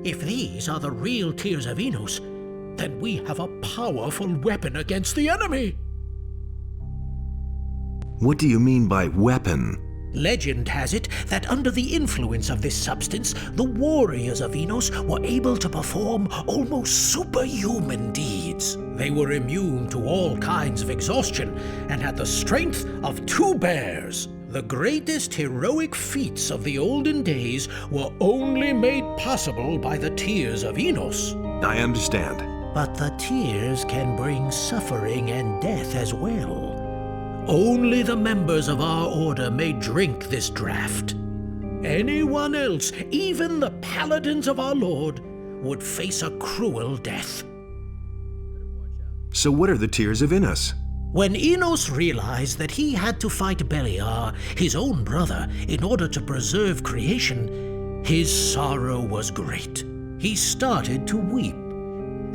Speaker 13: If these are the real Tears of Innos, then we have a powerful weapon against the enemy.
Speaker 2: What do you mean by weapon?
Speaker 13: Legend has it that under the influence of this substance, the warriors of Innos were able to perform almost superhuman deeds. They were immune to all kinds of exhaustion and had the strength of 2 bears. The greatest heroic feats of the olden days were only made possible by the Tears of Innos.
Speaker 2: I understand.
Speaker 13: But the tears can bring suffering and death as well. Only the members of our order may drink this draught. Anyone else, even the paladins of our Lord, would face a cruel death.
Speaker 2: So what are the Tears of Innos?
Speaker 13: When Innos realized that he had to fight Beliar, his own brother, in order to preserve creation, his sorrow was great. He started to weep,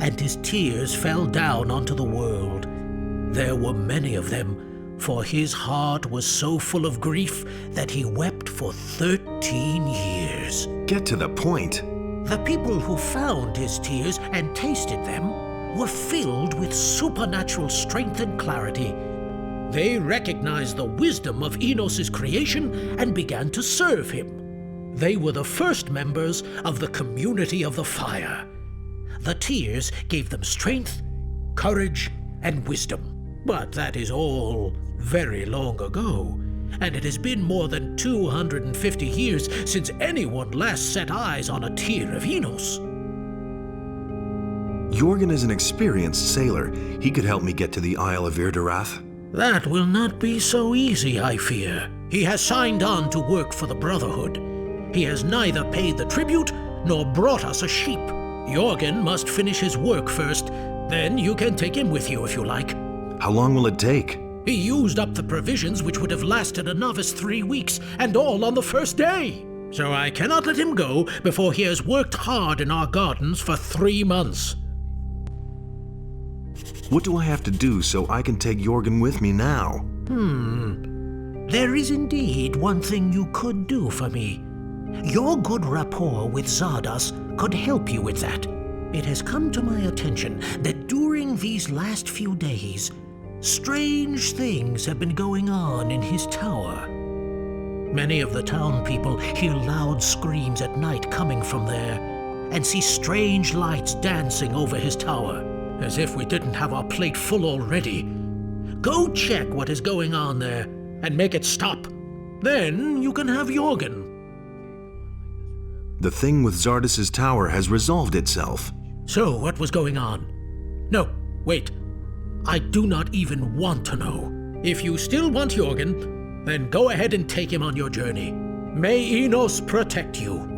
Speaker 13: and his tears fell down onto the world. There were many of them, for his heart was so full of grief that he wept for 13 years.
Speaker 2: Get to the point.
Speaker 13: The people who found his tears and tasted them were filled with supernatural strength and clarity. They recognized the wisdom of Innos' creation and began to serve him. They were the first members of the Community of the Fire. The tears gave them strength, courage, and wisdom. But that is all very long ago, and it has been more than 250 years since anyone last set eyes on a Tear of Innos.
Speaker 2: Jorgen is an experienced sailor. He could help me get to the Isle of Irdarath.
Speaker 13: That will not be so easy, I fear. He has signed on to work for the Brotherhood. He has neither paid the tribute nor brought us a sheep. Jorgen must finish his work first, then you can take him with you if you like.
Speaker 2: How long will it take?
Speaker 13: He used up the provisions which would have lasted a novice 3 weeks, and all on the first day. So I cannot let him go before he has worked hard in our gardens for 3 months.
Speaker 2: What do I have to do so I can take Jorgen with me now?
Speaker 13: There is indeed one thing you could do for me. Your good rapport with Zardos could help you with that. It has come to my attention that during these last few days, strange things have been going on in his tower. Many of the town people hear loud screams at night coming from there, and see strange lights dancing over his tower, as if we didn't have our plate full already. Go check what is going on there, and make it stop. Then you can have Jorgen.
Speaker 2: The thing with Zardos' tower has resolved itself.
Speaker 13: So what was going on? No, wait. I do not even want to know. If you still want Jorgen, then go ahead and take him on your journey. May Innos protect you.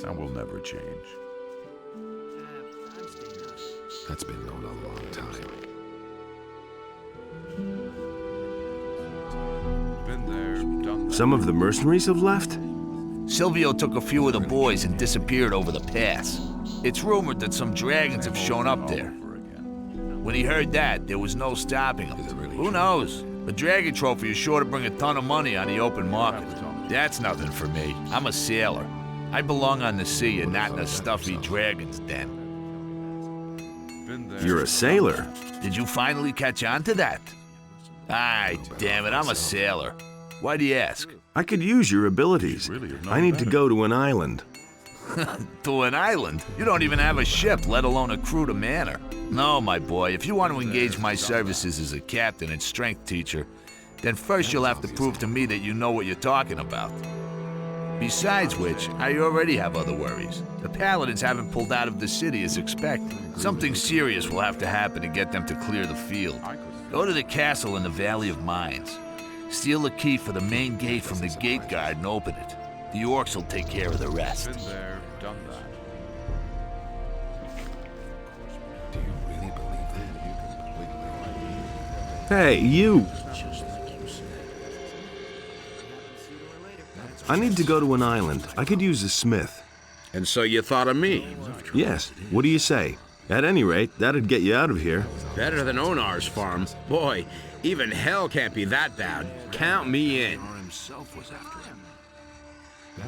Speaker 3: That will never change.
Speaker 2: That's been known a long time.
Speaker 3: Been there, done that.
Speaker 2: Some of the mercenaries have left?
Speaker 7: Silvio took a few of the boys and disappeared over the pass. It's rumored that some dragons have shown up there. When he heard that, there was no stopping him. Who knows? A dragon trophy is sure to bring a ton of money on the open market. That's nothing for me. I'm a sailor. I belong on the sea and not in a stuffy dragon's den.
Speaker 2: You're a sailor.
Speaker 7: Did you finally catch on to that? Aye, damn it, I'm a sailor. Why do you ask?
Speaker 2: I could use your abilities. I need to go to an island.
Speaker 7: To an island? You don't even have a ship, let alone a crew to man her. No, my boy, if you want to engage my services as a captain and strength teacher, then first you'll have to prove to me that you know what you're talking about. Besides which, I already have other worries. The paladins haven't pulled out of the city as expected. Something serious will have to happen to get them to clear the field. Go to the castle in the Valley of Mines. Steal the key for the main gate from the gate guard and open it. The orcs will take care of the rest.
Speaker 3: Been there, done that.
Speaker 10: Do you really believe that?
Speaker 2: Hey, you! I need to go to an island. I could use a smith.
Speaker 1: And so you thought of me?
Speaker 2: Yes. What do you say? At any rate, that'd get you out of here.
Speaker 1: Better than Onar's farm. Boy, even hell can't be that bad. Count me in.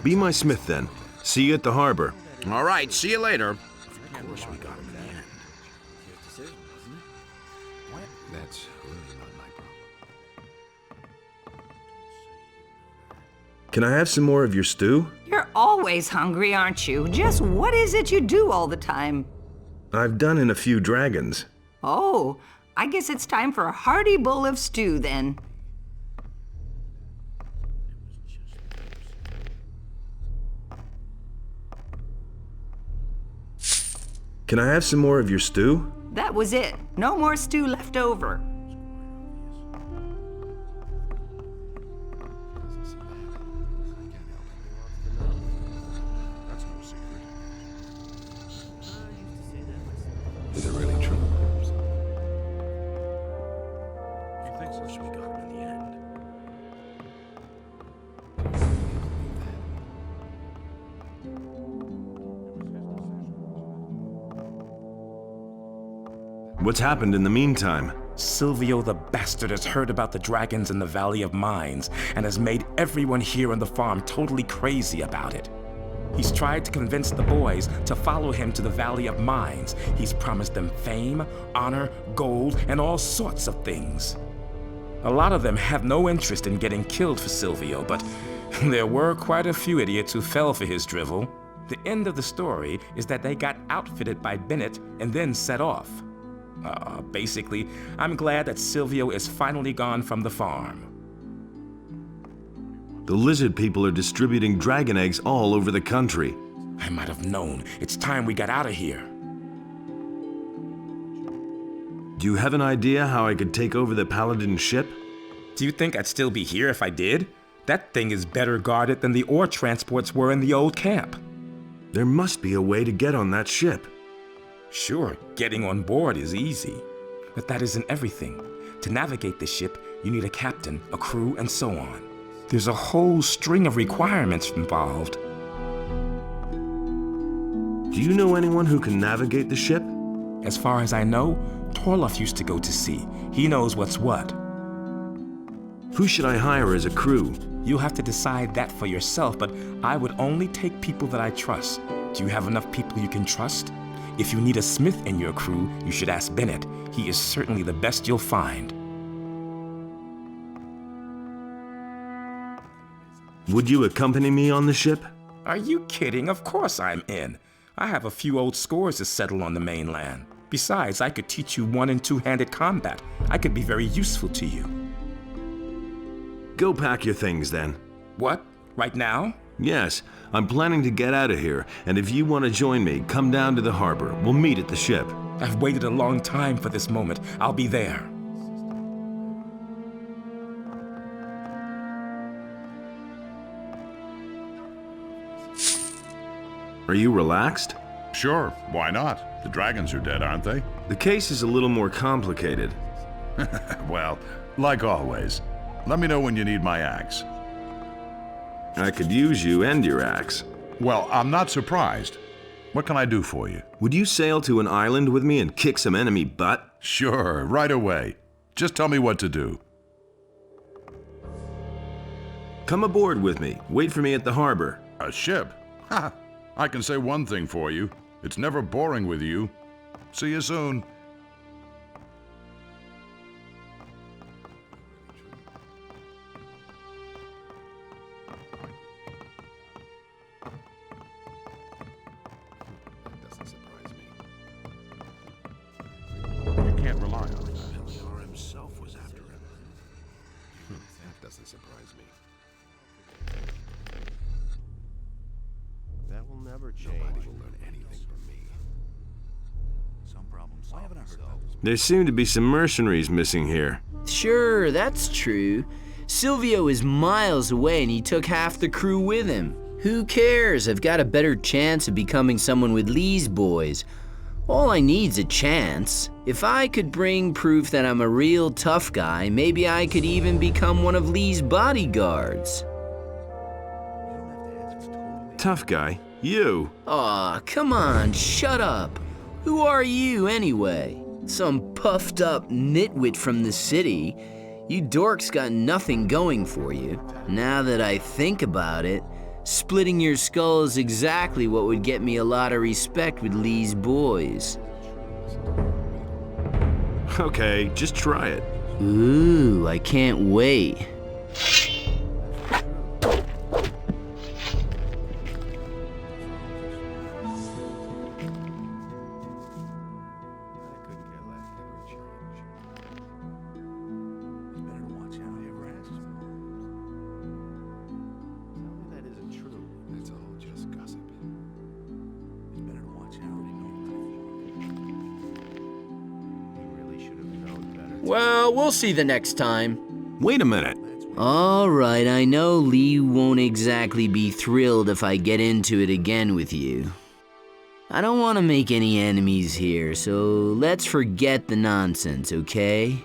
Speaker 2: Be my smith then. See you at the harbor.
Speaker 1: All right, see you later.
Speaker 10: Of course we got him in the end. That's really not my problem.
Speaker 2: Can I have some more of your stew?
Speaker 15: You're always hungry, aren't you? Just what is it you do all the time?
Speaker 2: I've done in a few dragons.
Speaker 15: Oh, I guess it's time for a hearty bowl of stew then.
Speaker 2: Can I have some more of your stew?
Speaker 15: That was it. No more stew left over.
Speaker 10: Is it really true?
Speaker 3: He thinks it's we got him in the end.
Speaker 2: What's happened in the meantime?
Speaker 4: Silvio the bastard has heard about the dragons in the Valley of Mines and has made everyone here on the farm totally crazy about it. He's tried to convince the boys to follow him to the Valley of Mines. He's promised them fame, honor, gold, and all sorts of things. A lot of them have no interest in getting killed for Silvio, but there were quite a few idiots who fell for his drivel. The end of the story is that they got outfitted by Bennett and then set off. Basically, I'm glad that Silvio is finally gone from the farm.
Speaker 2: The lizard people are distributing dragon eggs all over the country.
Speaker 4: I might have known. It's time we got out of here.
Speaker 2: Do you have an idea how I could take over the paladin ship?
Speaker 4: Do you think I'd still be here if I did? That thing is better guarded than the ore transports were in the old camp.
Speaker 2: There must be a way to get on that ship.
Speaker 4: Sure, getting on board is easy. But that isn't everything. To navigate the ship, you need a captain, a crew, and so on. There's a whole string of requirements involved.
Speaker 2: Do you know anyone who can navigate the ship?
Speaker 4: As far as I know, Torloff used to go to sea. He knows what's what.
Speaker 2: Who should I hire as a crew?
Speaker 4: You'll have to decide that for yourself, but I would only take people that I trust. Do you have enough people you can trust? If you need a smith in your crew, you should ask Bennett. He is certainly the best you'll find.
Speaker 2: Would you accompany me on the ship?
Speaker 4: Are you kidding? Of course I'm in. I have a few old scores to settle on the mainland. Besides, I could teach you one- and two-handed combat. I could be very useful to you.
Speaker 2: Go pack your things then.
Speaker 4: What? Right now?
Speaker 2: Yes, I'm planning to get out of here, and if you want to join me, come down to the harbor. We'll meet at the ship.
Speaker 4: I've waited a long time for this moment. I'll be there.
Speaker 2: Are you relaxed?
Speaker 3: Sure, why not? The dragons are dead, aren't they?
Speaker 2: The case is a little more complicated.
Speaker 3: Well, like always. Let me know when you need my axe.
Speaker 2: I could use you and your axe.
Speaker 3: Well, I'm not surprised. What can I do for you?
Speaker 2: Would you sail to an island with me and kick some enemy butt?
Speaker 3: Sure, right away. Just tell me what to do.
Speaker 2: Come aboard with me. Wait for me at the harbor.
Speaker 3: A ship? Ha! I can say one thing for you. It's never boring with you. See you soon. You can't rely on him.
Speaker 10: Militia himself was after him. That doesn't surprise me.
Speaker 8: That will never change.
Speaker 10: Nobody will learn anything from me. Some problems. Why haven't I heard about this?
Speaker 2: There seem to be some mercenaries missing here.
Speaker 11: Sure, that's true. Silvio is miles away and he took half the crew with him. Who cares? I've got a better chance of becoming someone with Lee's boys. All I need's a chance. If I could bring proof that I'm a real tough guy, maybe I could even become one of Lee's bodyguards.
Speaker 2: Tough guy? You?
Speaker 11: Aw, come on, shut up. Who are you anyway? Some puffed up nitwit from the city. You dorks got nothing going for you. Now that I think about it, splitting your skull is exactly what would get me a lot of respect with Lee's boys.
Speaker 2: Okay, just try it.
Speaker 11: Ooh, I can't wait. Well, we'll see the next time.
Speaker 2: Wait a minute.
Speaker 11: All right, I know Lee won't exactly be thrilled if I get into it again with you. I don't want to make any enemies here, so let's forget the nonsense, okay?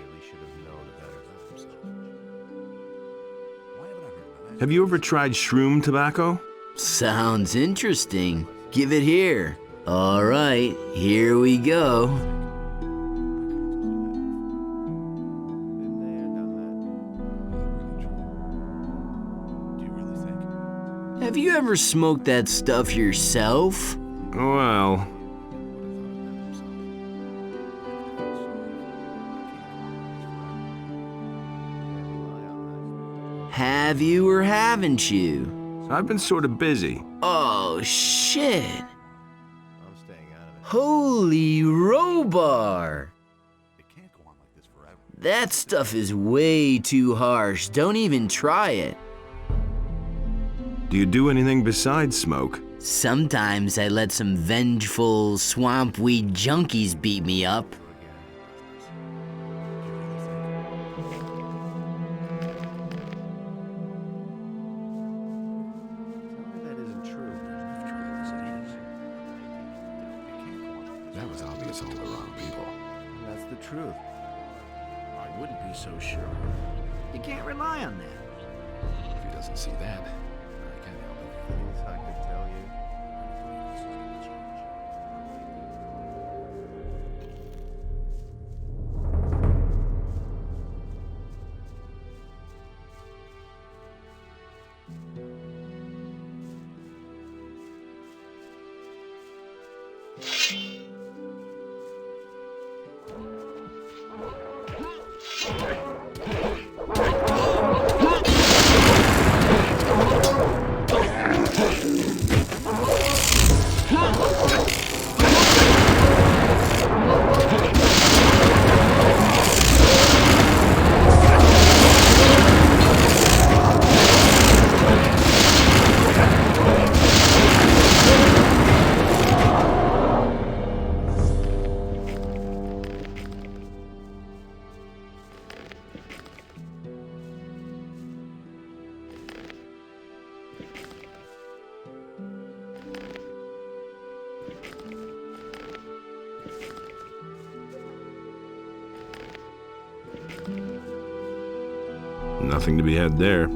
Speaker 2: Have you ever tried shroom tobacco?
Speaker 11: Sounds interesting. Give it here. All right, here we go. Have you ever smoked that stuff yourself?
Speaker 2: Well...
Speaker 11: Have you or haven't you?
Speaker 2: I've been sort of busy.
Speaker 11: Oh, shit. I'm staying out of it. Holy robar.
Speaker 3: It can't go on like this forever.
Speaker 11: That stuff is way too harsh. Don't even try it.
Speaker 2: Do you do anything besides smoke?
Speaker 11: Sometimes I let some vengeful swamp weed junkies beat me up.
Speaker 10: That was obvious all the wrong people.
Speaker 8: That's the truth.
Speaker 10: I wouldn't be so sure.
Speaker 5: You can't rely on that.
Speaker 10: If he doesn't see that, I can't help it.
Speaker 8: Things I could tell you.
Speaker 2: Nothing to be had there.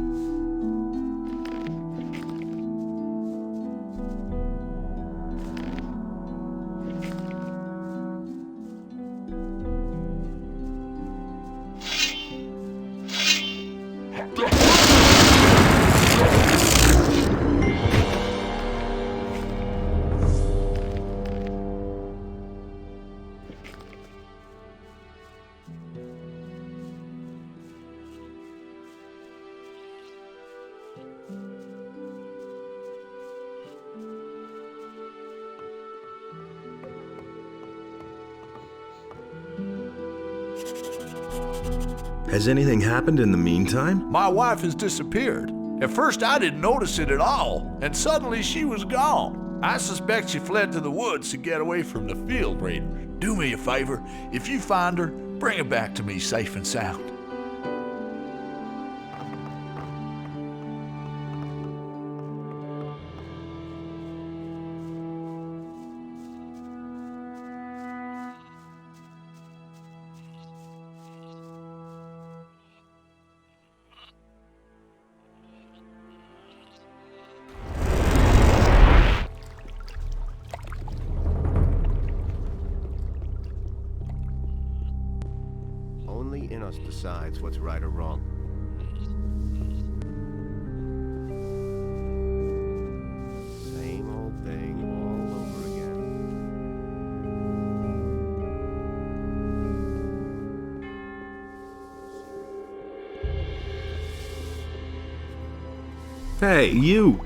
Speaker 2: Has anything happened in the meantime?
Speaker 7: My wife has disappeared. At first I didn't notice it at all, and suddenly she was gone. I suspect she fled to the woods to get away from the field raiders. Do me a favor, if you find her, bring her back to me safe and sound.
Speaker 8: Only Innos decides what's right or wrong. Same old thing all over again.
Speaker 2: Hey, you!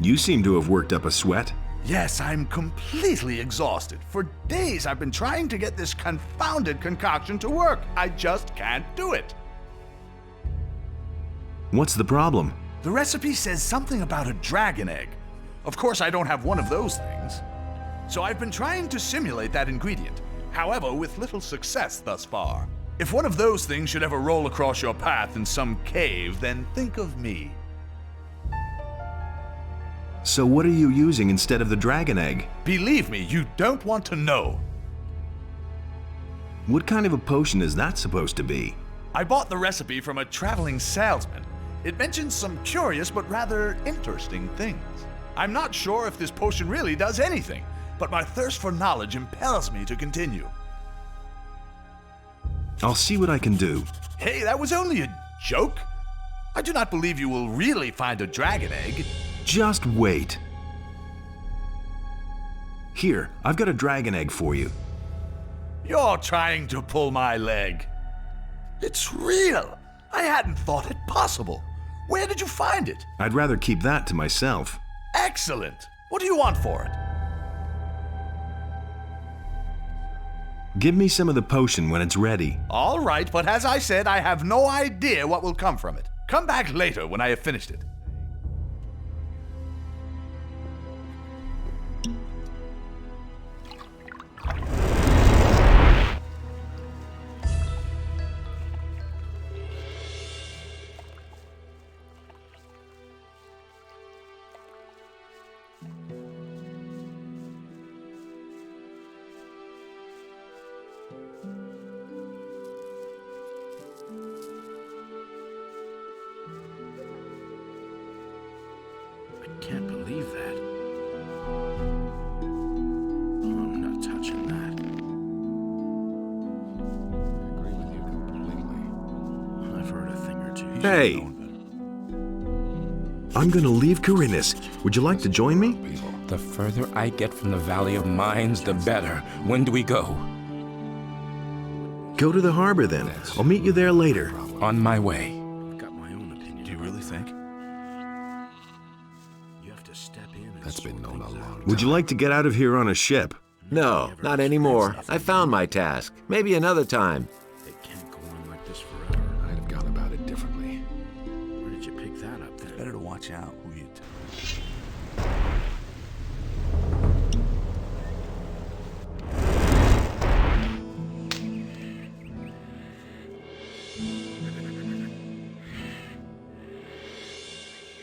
Speaker 2: You seem to have worked up a sweat.
Speaker 7: Yes, I'm completely exhausted. For days I've been trying to get this confounded concoction to work. I just can't do it.
Speaker 2: What's the problem?
Speaker 7: The recipe says something about a dragon egg. Of course, I don't have one of those things. So I've been trying to simulate that ingredient. However, with little success thus far. If one of those things should ever roll across your path in some cave, then think of me.
Speaker 2: So what are you using instead of the dragon egg?
Speaker 7: Believe me, you don't want to know.
Speaker 2: What kind of a potion is that supposed to be?
Speaker 7: I bought the recipe from a traveling salesman. It mentions some curious but rather interesting things. I'm not sure if this potion really does anything, but my thirst for knowledge impels me to continue.
Speaker 2: I'll see what I can do.
Speaker 7: Hey, that was only a joke. I do not believe you will really find a dragon egg.
Speaker 2: Just wait. Here, I've got a dragon egg for you.
Speaker 7: You're trying to pull my leg. It's real. I hadn't thought it possible. Where did you find it?
Speaker 2: I'd rather keep that to myself.
Speaker 7: Excellent. What do you want for it?
Speaker 2: Give me some of the potion when it's ready.
Speaker 7: All right, but as I said, I have no idea what will come from it. Come back later when I have finished it.
Speaker 10: Can't believe that. I'm not touching that. I agree with you completely. I've heard a thing or two.
Speaker 2: Hey! I'm gonna leave Khorinis. Would you like to join me?
Speaker 4: The further I get from the Valley of Mines, the better. When do we go?
Speaker 2: Go to the harbor then. I'll meet you there later.
Speaker 4: On my way.
Speaker 10: I've got my own opinion. Do you really think?
Speaker 19: That's been known a long time.
Speaker 2: Would you like to get out of here on a ship?
Speaker 19: No, not anymore. I found my task. Maybe another time.
Speaker 10: It can't go on like this forever. I'd have gone about it differently. Where did you pick that up then?
Speaker 7: Better to watch out who you tell.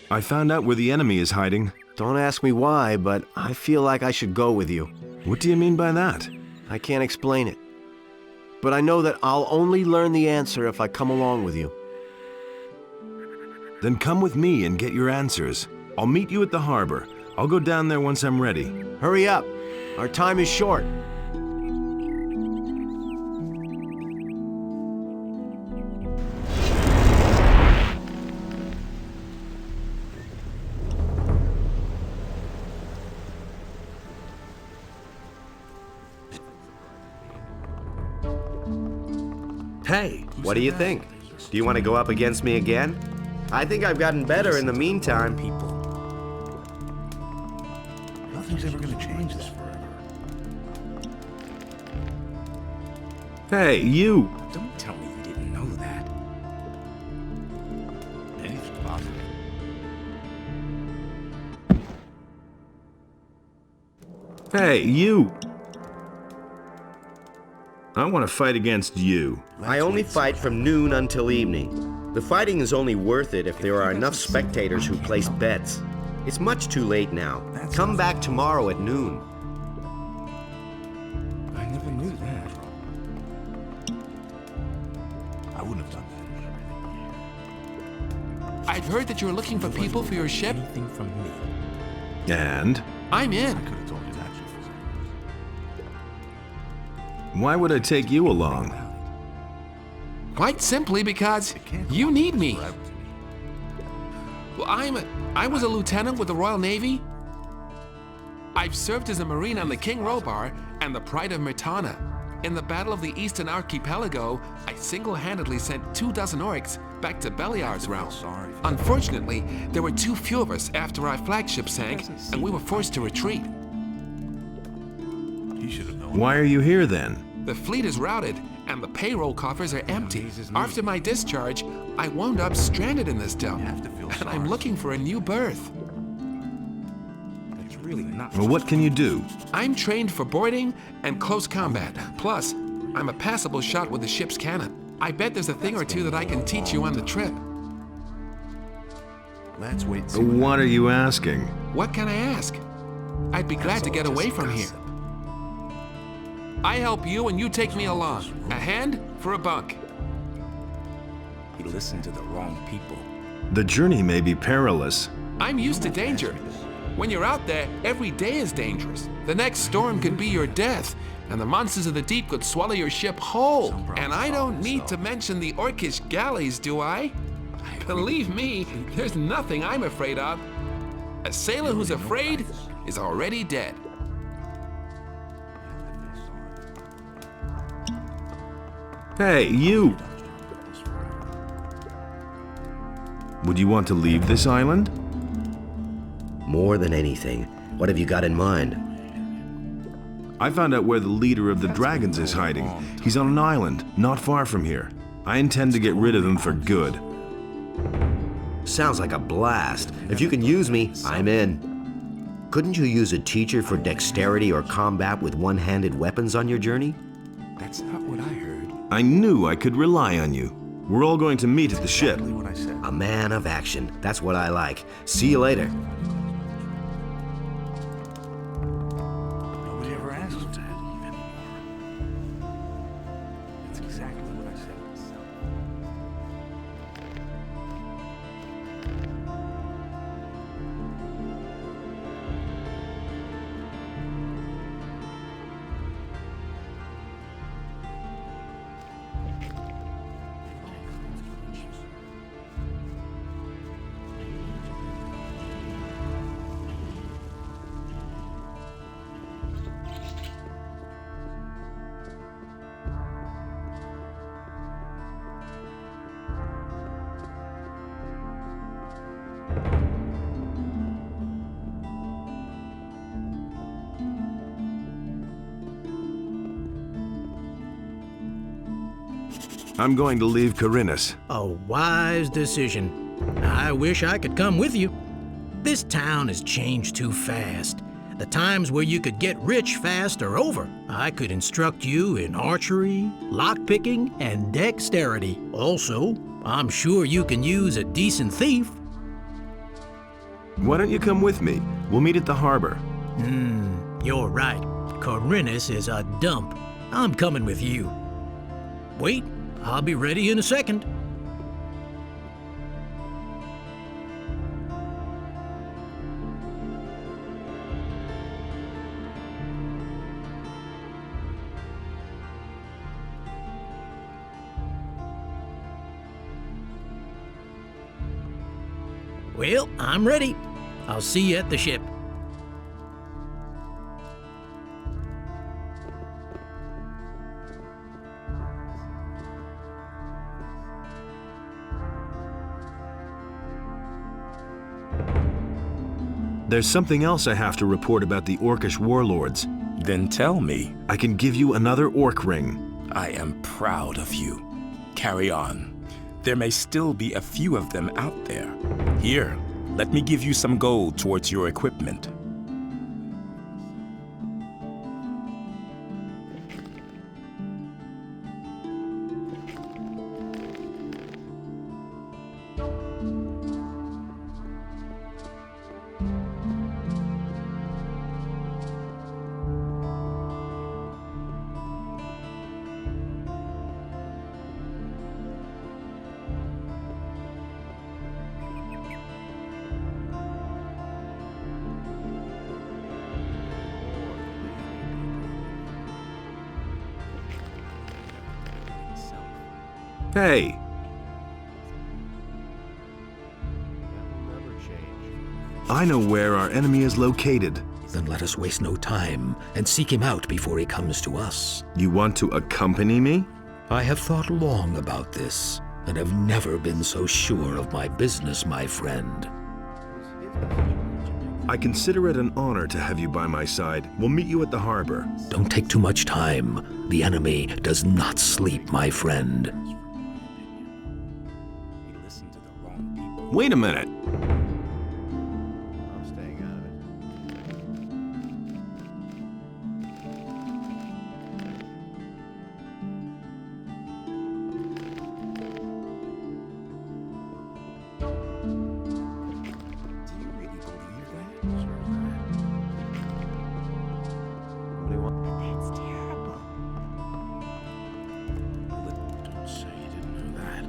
Speaker 2: I found out where the enemy is hiding.
Speaker 8: Don't ask me why, but I feel like I should go with you.
Speaker 2: What do you mean by that?
Speaker 8: I can't explain it. but I know that I'll only learn the answer if I come along with you.
Speaker 2: Then come with me and get your answers. I'll meet you at the harbor. I'll go down there once I'm ready.
Speaker 8: Hurry up. Our time is short.
Speaker 12: Hey, what do you think? Do you want to go up against me again? I think I've gotten better in the meantime.
Speaker 10: Nothing's ever going to change this forever.
Speaker 2: Hey, you!
Speaker 4: Don't tell me you didn't know that.
Speaker 10: Anything's possible.
Speaker 2: Hey, you! I want to fight against you.
Speaker 12: I only fight from noon until evening. The fighting is only worth it if there are enough spectators who place bets. It's much too late now. Come back tomorrow at noon.
Speaker 4: I never knew that.
Speaker 10: I wouldn't have done that.
Speaker 6: I've heard that you're looking for people for your ship.
Speaker 4: Anything from me.
Speaker 2: And?
Speaker 6: I'm in.
Speaker 10: I could have told you that.
Speaker 2: Why would I take you along?
Speaker 6: Quite simply because you need me. Well, I was a lieutenant with the Royal Navy. I've served as a Marine on the King Robar and the Pride of Mirtana. In the Battle of the Eastern Archipelago, I single-handedly sent 24 orcs back to Beliar's realm. Unfortunately, there were too few of us after our flagship sank, and we were forced to retreat.
Speaker 2: Why are you here then?
Speaker 6: The fleet is routed, and the payroll coffers are empty. After my discharge, I wound up stranded in this dump, and I'm looking for a new berth.
Speaker 4: That's really not.
Speaker 2: Well, what can you do?
Speaker 6: I'm trained for boarding and close combat. Plus, I'm a passable shot with the ship's cannon. I bet there's a thing or two that I can teach you on the trip.
Speaker 10: Let's wait and see.
Speaker 2: What are you asking?
Speaker 6: What can I ask? I'd be glad to get away from here. I help you and you take me along. A hand for a bunk.
Speaker 4: He listened to the wrong people.
Speaker 2: The journey may be perilous.
Speaker 6: I'm used to danger. When you're out there, every day is dangerous. The next storm could be your death, and the monsters of the deep could swallow your ship whole. And I don't need to mention the orcish galleys, do I? Believe me, there's nothing I'm afraid of. A sailor who's afraid is already dead.
Speaker 2: Hey, you! Would you want to leave this island?
Speaker 12: More than anything. What have you got in mind?
Speaker 2: I found out where the leader of the dragons is hiding. He's on an island, not far from here. I intend to get rid of him for good.
Speaker 12: Sounds like a blast. If you can use me, I'm in. Couldn't you use a teacher for dexterity or combat with one-handed weapons on your journey?
Speaker 4: That's not what I heard.
Speaker 2: I knew I could rely on you. We're all going to meet at the ship.
Speaker 12: A man of action. That's what I like. See you later.
Speaker 10: Nobody ever asks him to leave anymore. That's exactly what I said myself.
Speaker 2: I'm going to leave Khorinis.
Speaker 13: A wise decision. I wish I could come with you. This town has changed too fast. The times where you could get rich fast are over. I could instruct you in archery, lockpicking, and dexterity. Also, I'm sure you can use a decent thief.
Speaker 2: Why don't you come with me? We'll meet at the harbor.
Speaker 13: You're right. Khorinis is a dump. I'm coming with you. Wait, I'll be ready in a second. Well, I'm ready. I'll see you at the ship.
Speaker 2: There's something else I have to report about the Orcish warlords.
Speaker 4: Then tell me.
Speaker 2: I can give you another orc ring.
Speaker 4: I am proud of you. Carry on. There may still be a few of them out there. Here, let me give you some gold towards your equipment.
Speaker 2: Hey! I know where our enemy is located.
Speaker 17: Then let us waste no time and seek him out before he comes to us.
Speaker 2: You want to accompany me?
Speaker 17: I have thought long about this, and have never been so sure of my business, my friend.
Speaker 2: I consider it an honor to have you by my side. We'll meet you at the harbor.
Speaker 17: Don't take too much time. The enemy does not sleep, my friend.
Speaker 2: Wait a minute.
Speaker 8: I'm staying out of it.
Speaker 10: Do you really believe that? Sure
Speaker 14: That's terrible.
Speaker 10: Don't say you didn't know that.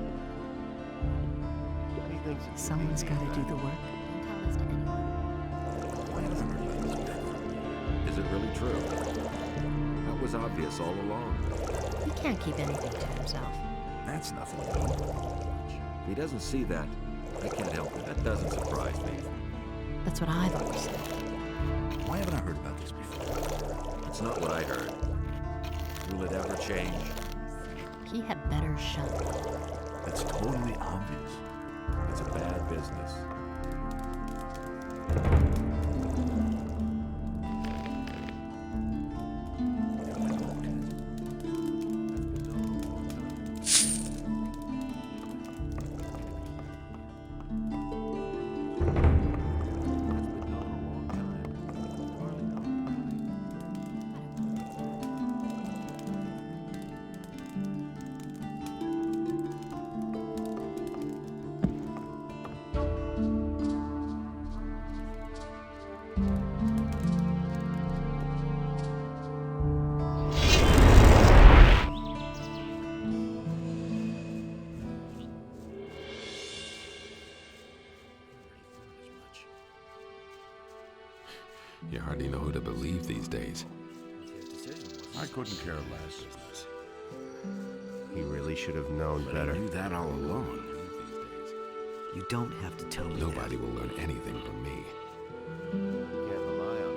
Speaker 14: Someone's got to do the work. Don't tell this to anyone.
Speaker 10: Is it really true? That was obvious all along.
Speaker 14: He can't keep anything to himself.
Speaker 10: That's nothing new. He doesn't see that. I can't help it. That doesn't surprise me.
Speaker 14: That's what I've always said.
Speaker 10: Why haven't I heard about this before? It's not what I heard. Will it ever change?
Speaker 14: He had better shut.
Speaker 10: It's totally obvious. It's a bad business.
Speaker 3: You hardly know who to believe these days.
Speaker 10: I couldn't care less.
Speaker 8: He really should have known better.
Speaker 10: I knew that all along.
Speaker 5: You don't have to tell me
Speaker 3: Nobody will learn anything from me.
Speaker 8: Can't rely on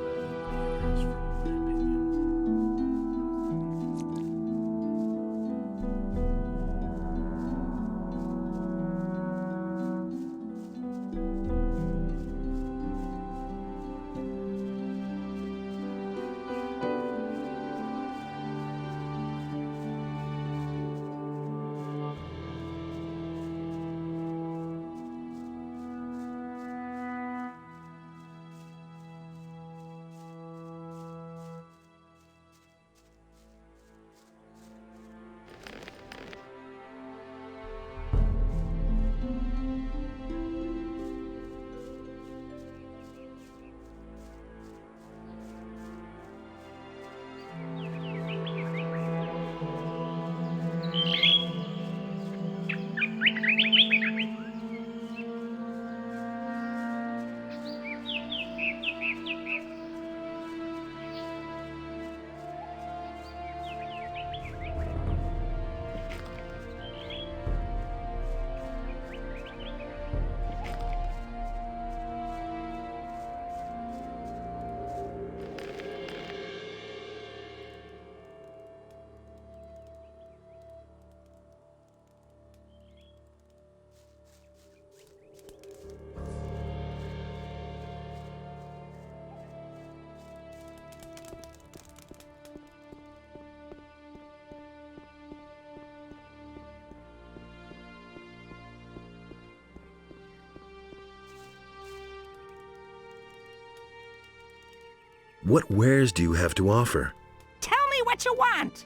Speaker 20: What wares do you have to offer?
Speaker 15: Tell me what you want.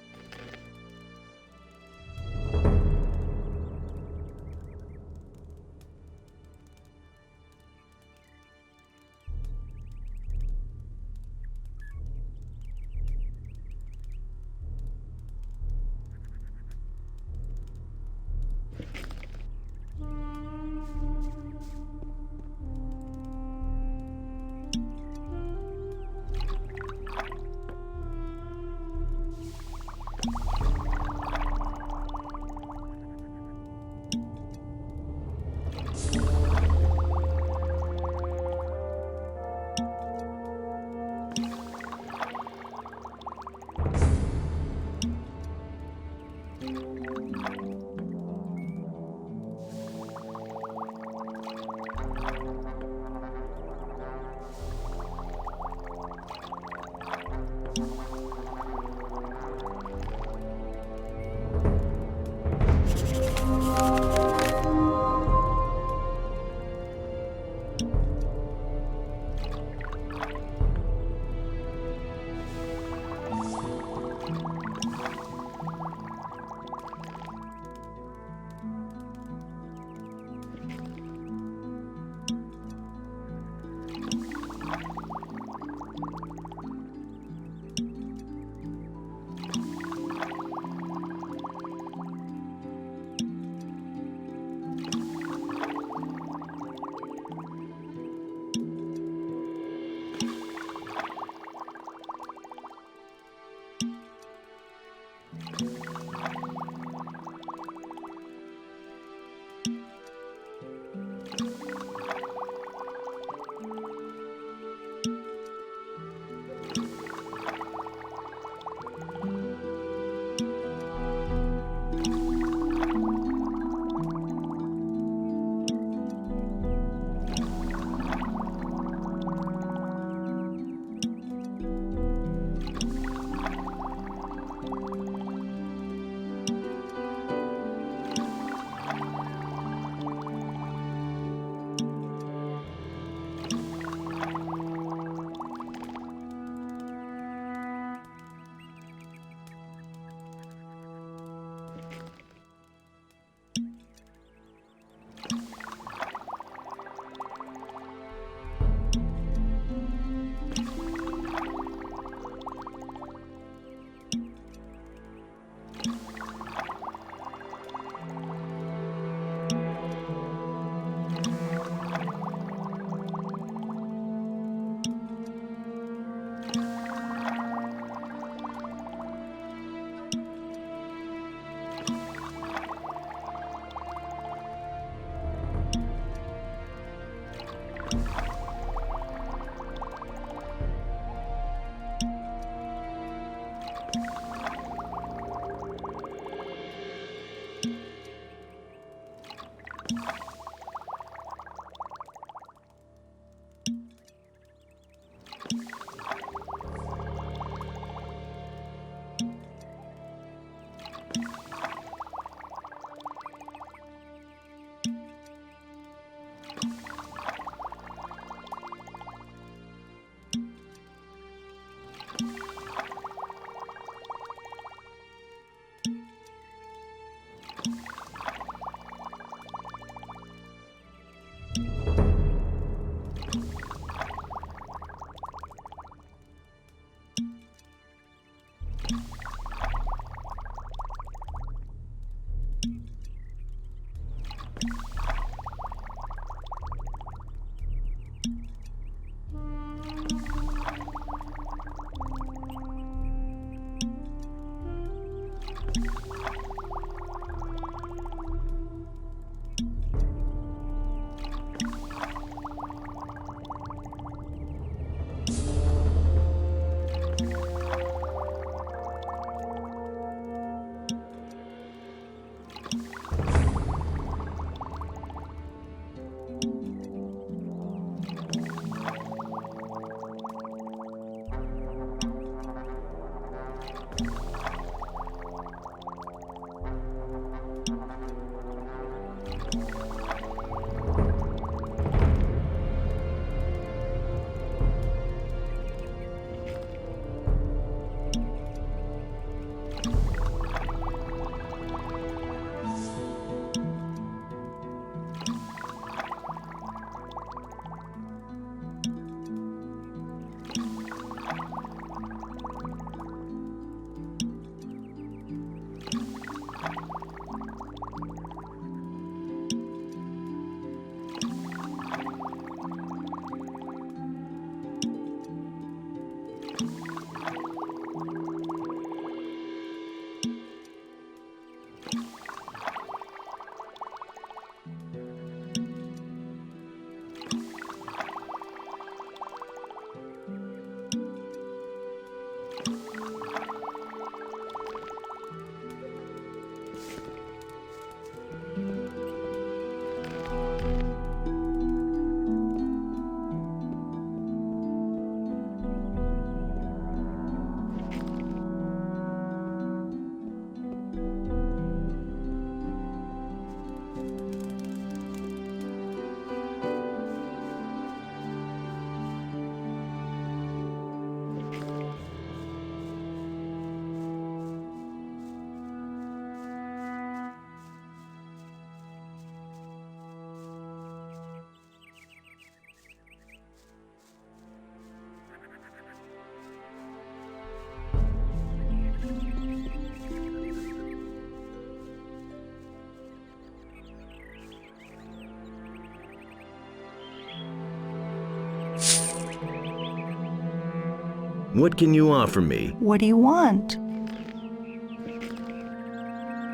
Speaker 2: What can you offer me?
Speaker 21: What do you want?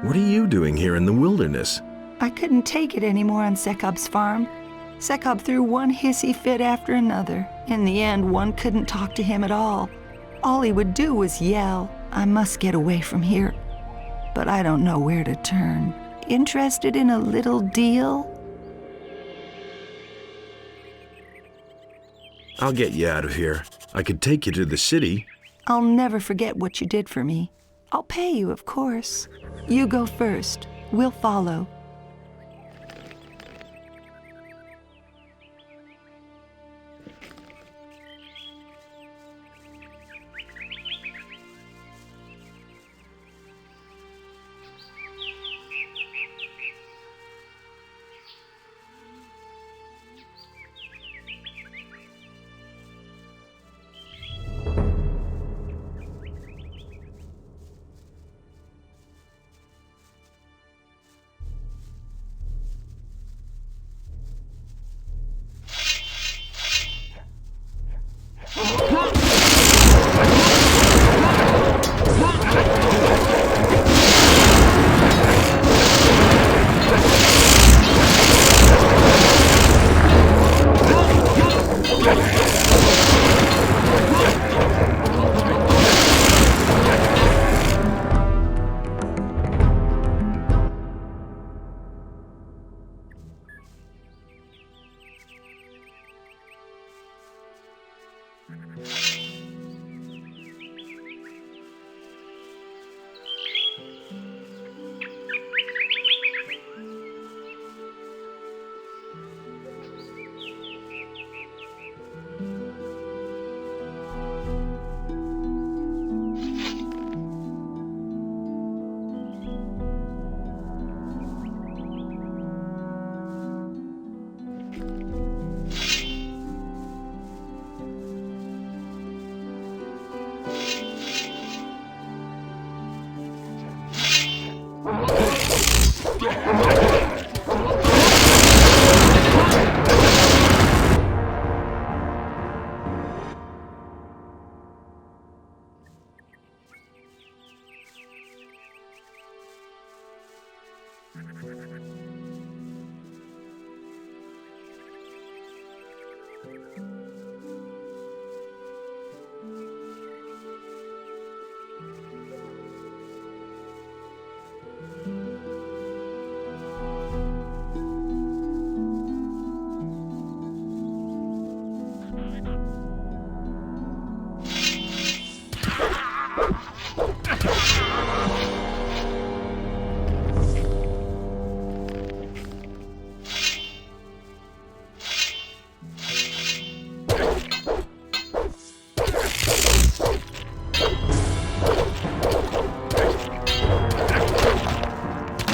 Speaker 2: What are you doing here in the wilderness?
Speaker 21: I couldn't take it anymore on Sekob's farm. Sekob threw one hissy fit after another. In the end, one couldn't talk to him at all. All he would do was yell. I must get away from here, but I don't know where to turn. Interested in a little deal?
Speaker 2: I'll get you out of here. I could take you to the city.
Speaker 21: I'll never forget what you did for me. I'll pay you, of course. You go first. We'll follow.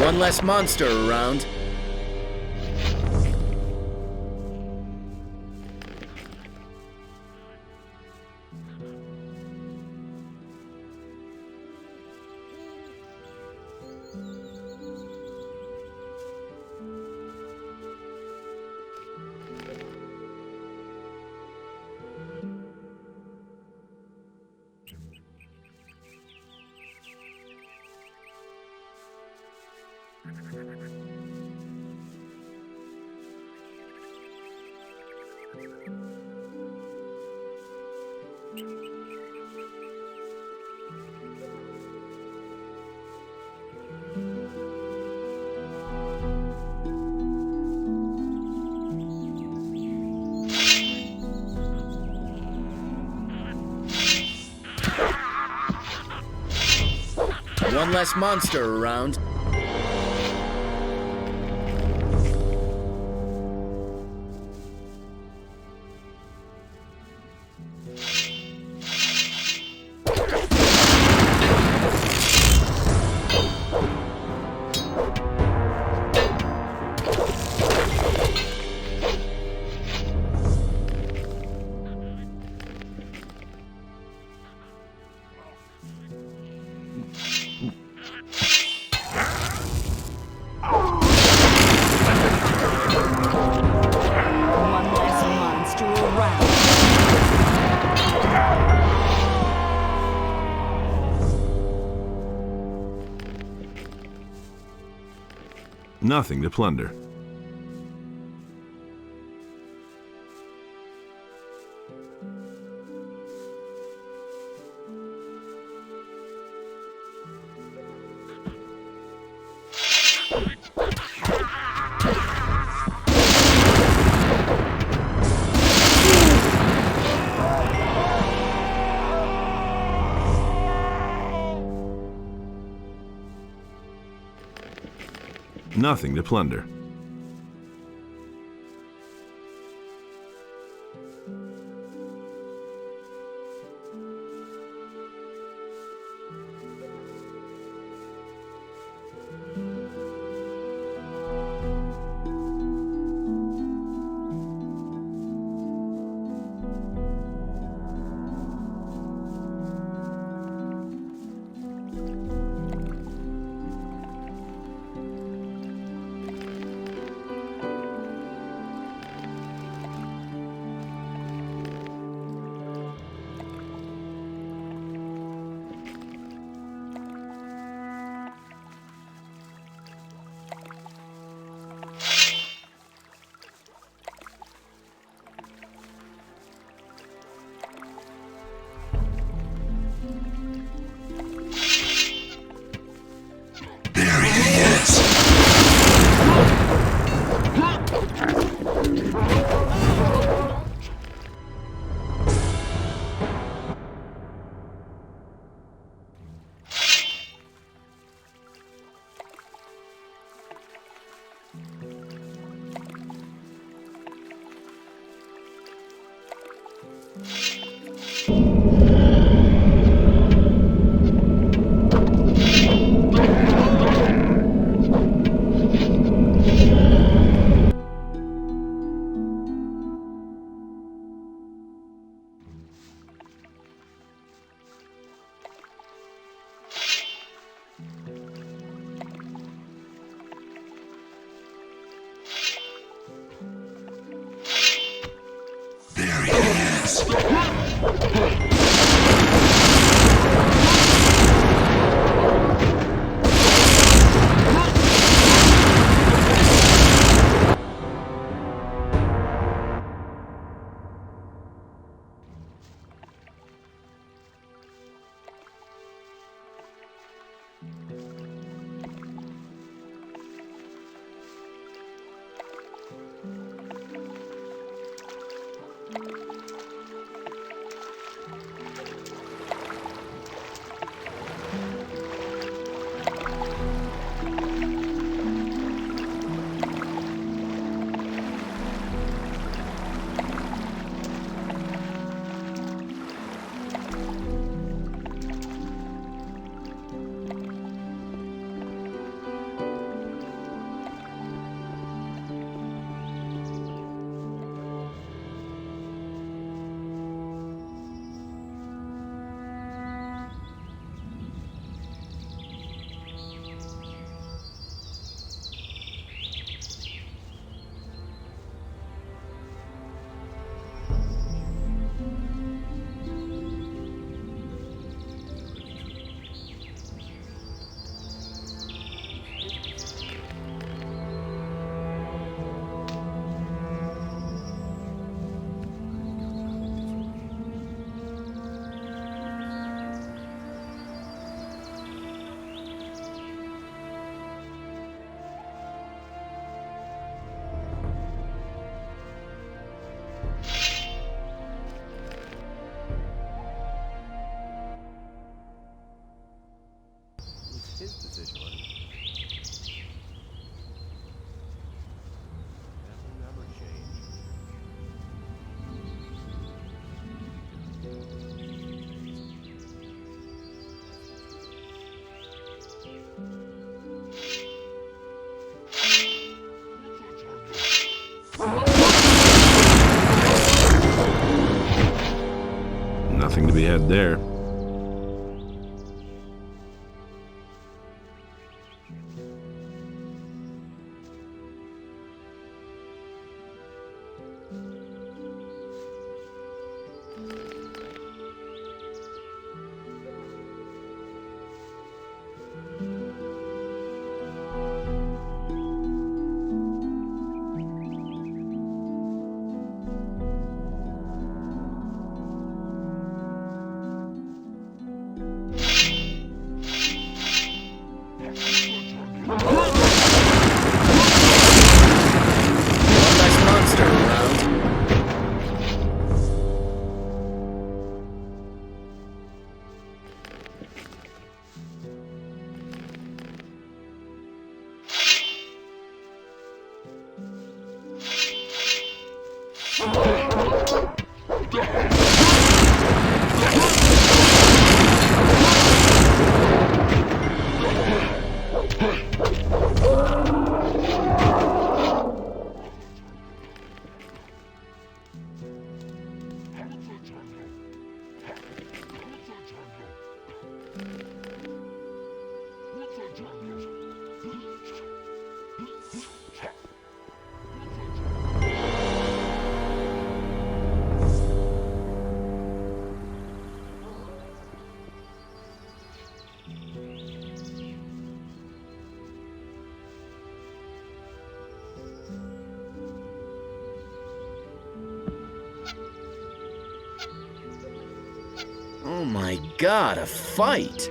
Speaker 11: One less monster around. One less monster around.
Speaker 2: Nothing to plunder. Nothing to plunder.
Speaker 8: His decision, wasn't it? That will never change.
Speaker 2: Nothing to be had there.
Speaker 11: Oh my god, a fight!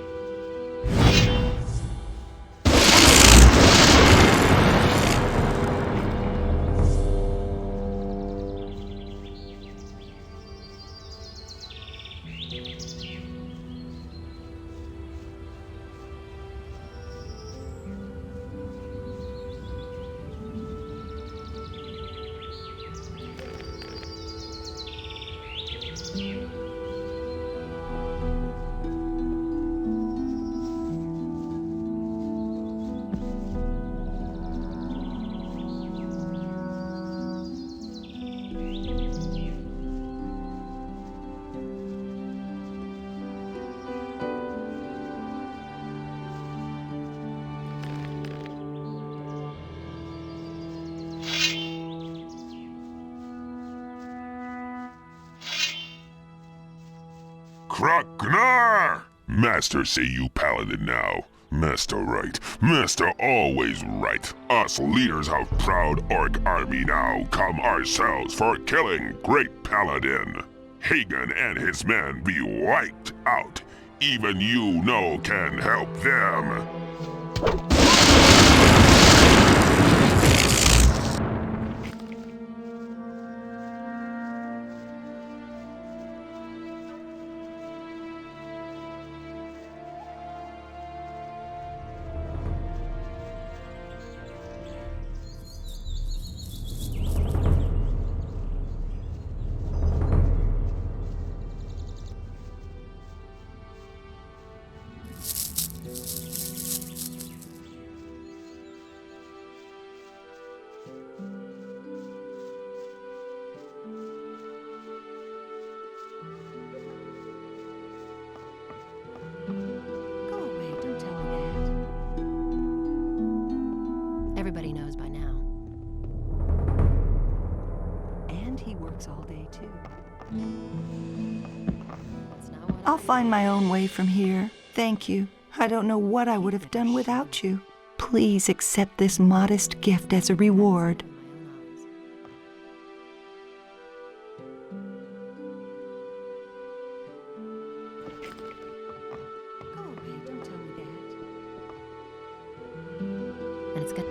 Speaker 16: Kraknar! Master say you paladin now. Master right. Master always right. Us leaders of proud orc army now come ourselves for killing great paladin. Hagen and his men be wiped out. Even you no can help them.
Speaker 14: Everybody knows by now. And he works all day, too.
Speaker 21: I'll find my own way from here. Thank you. I don't know what I would have done without you. Please accept this modest gift as a reward.
Speaker 14: And it's got...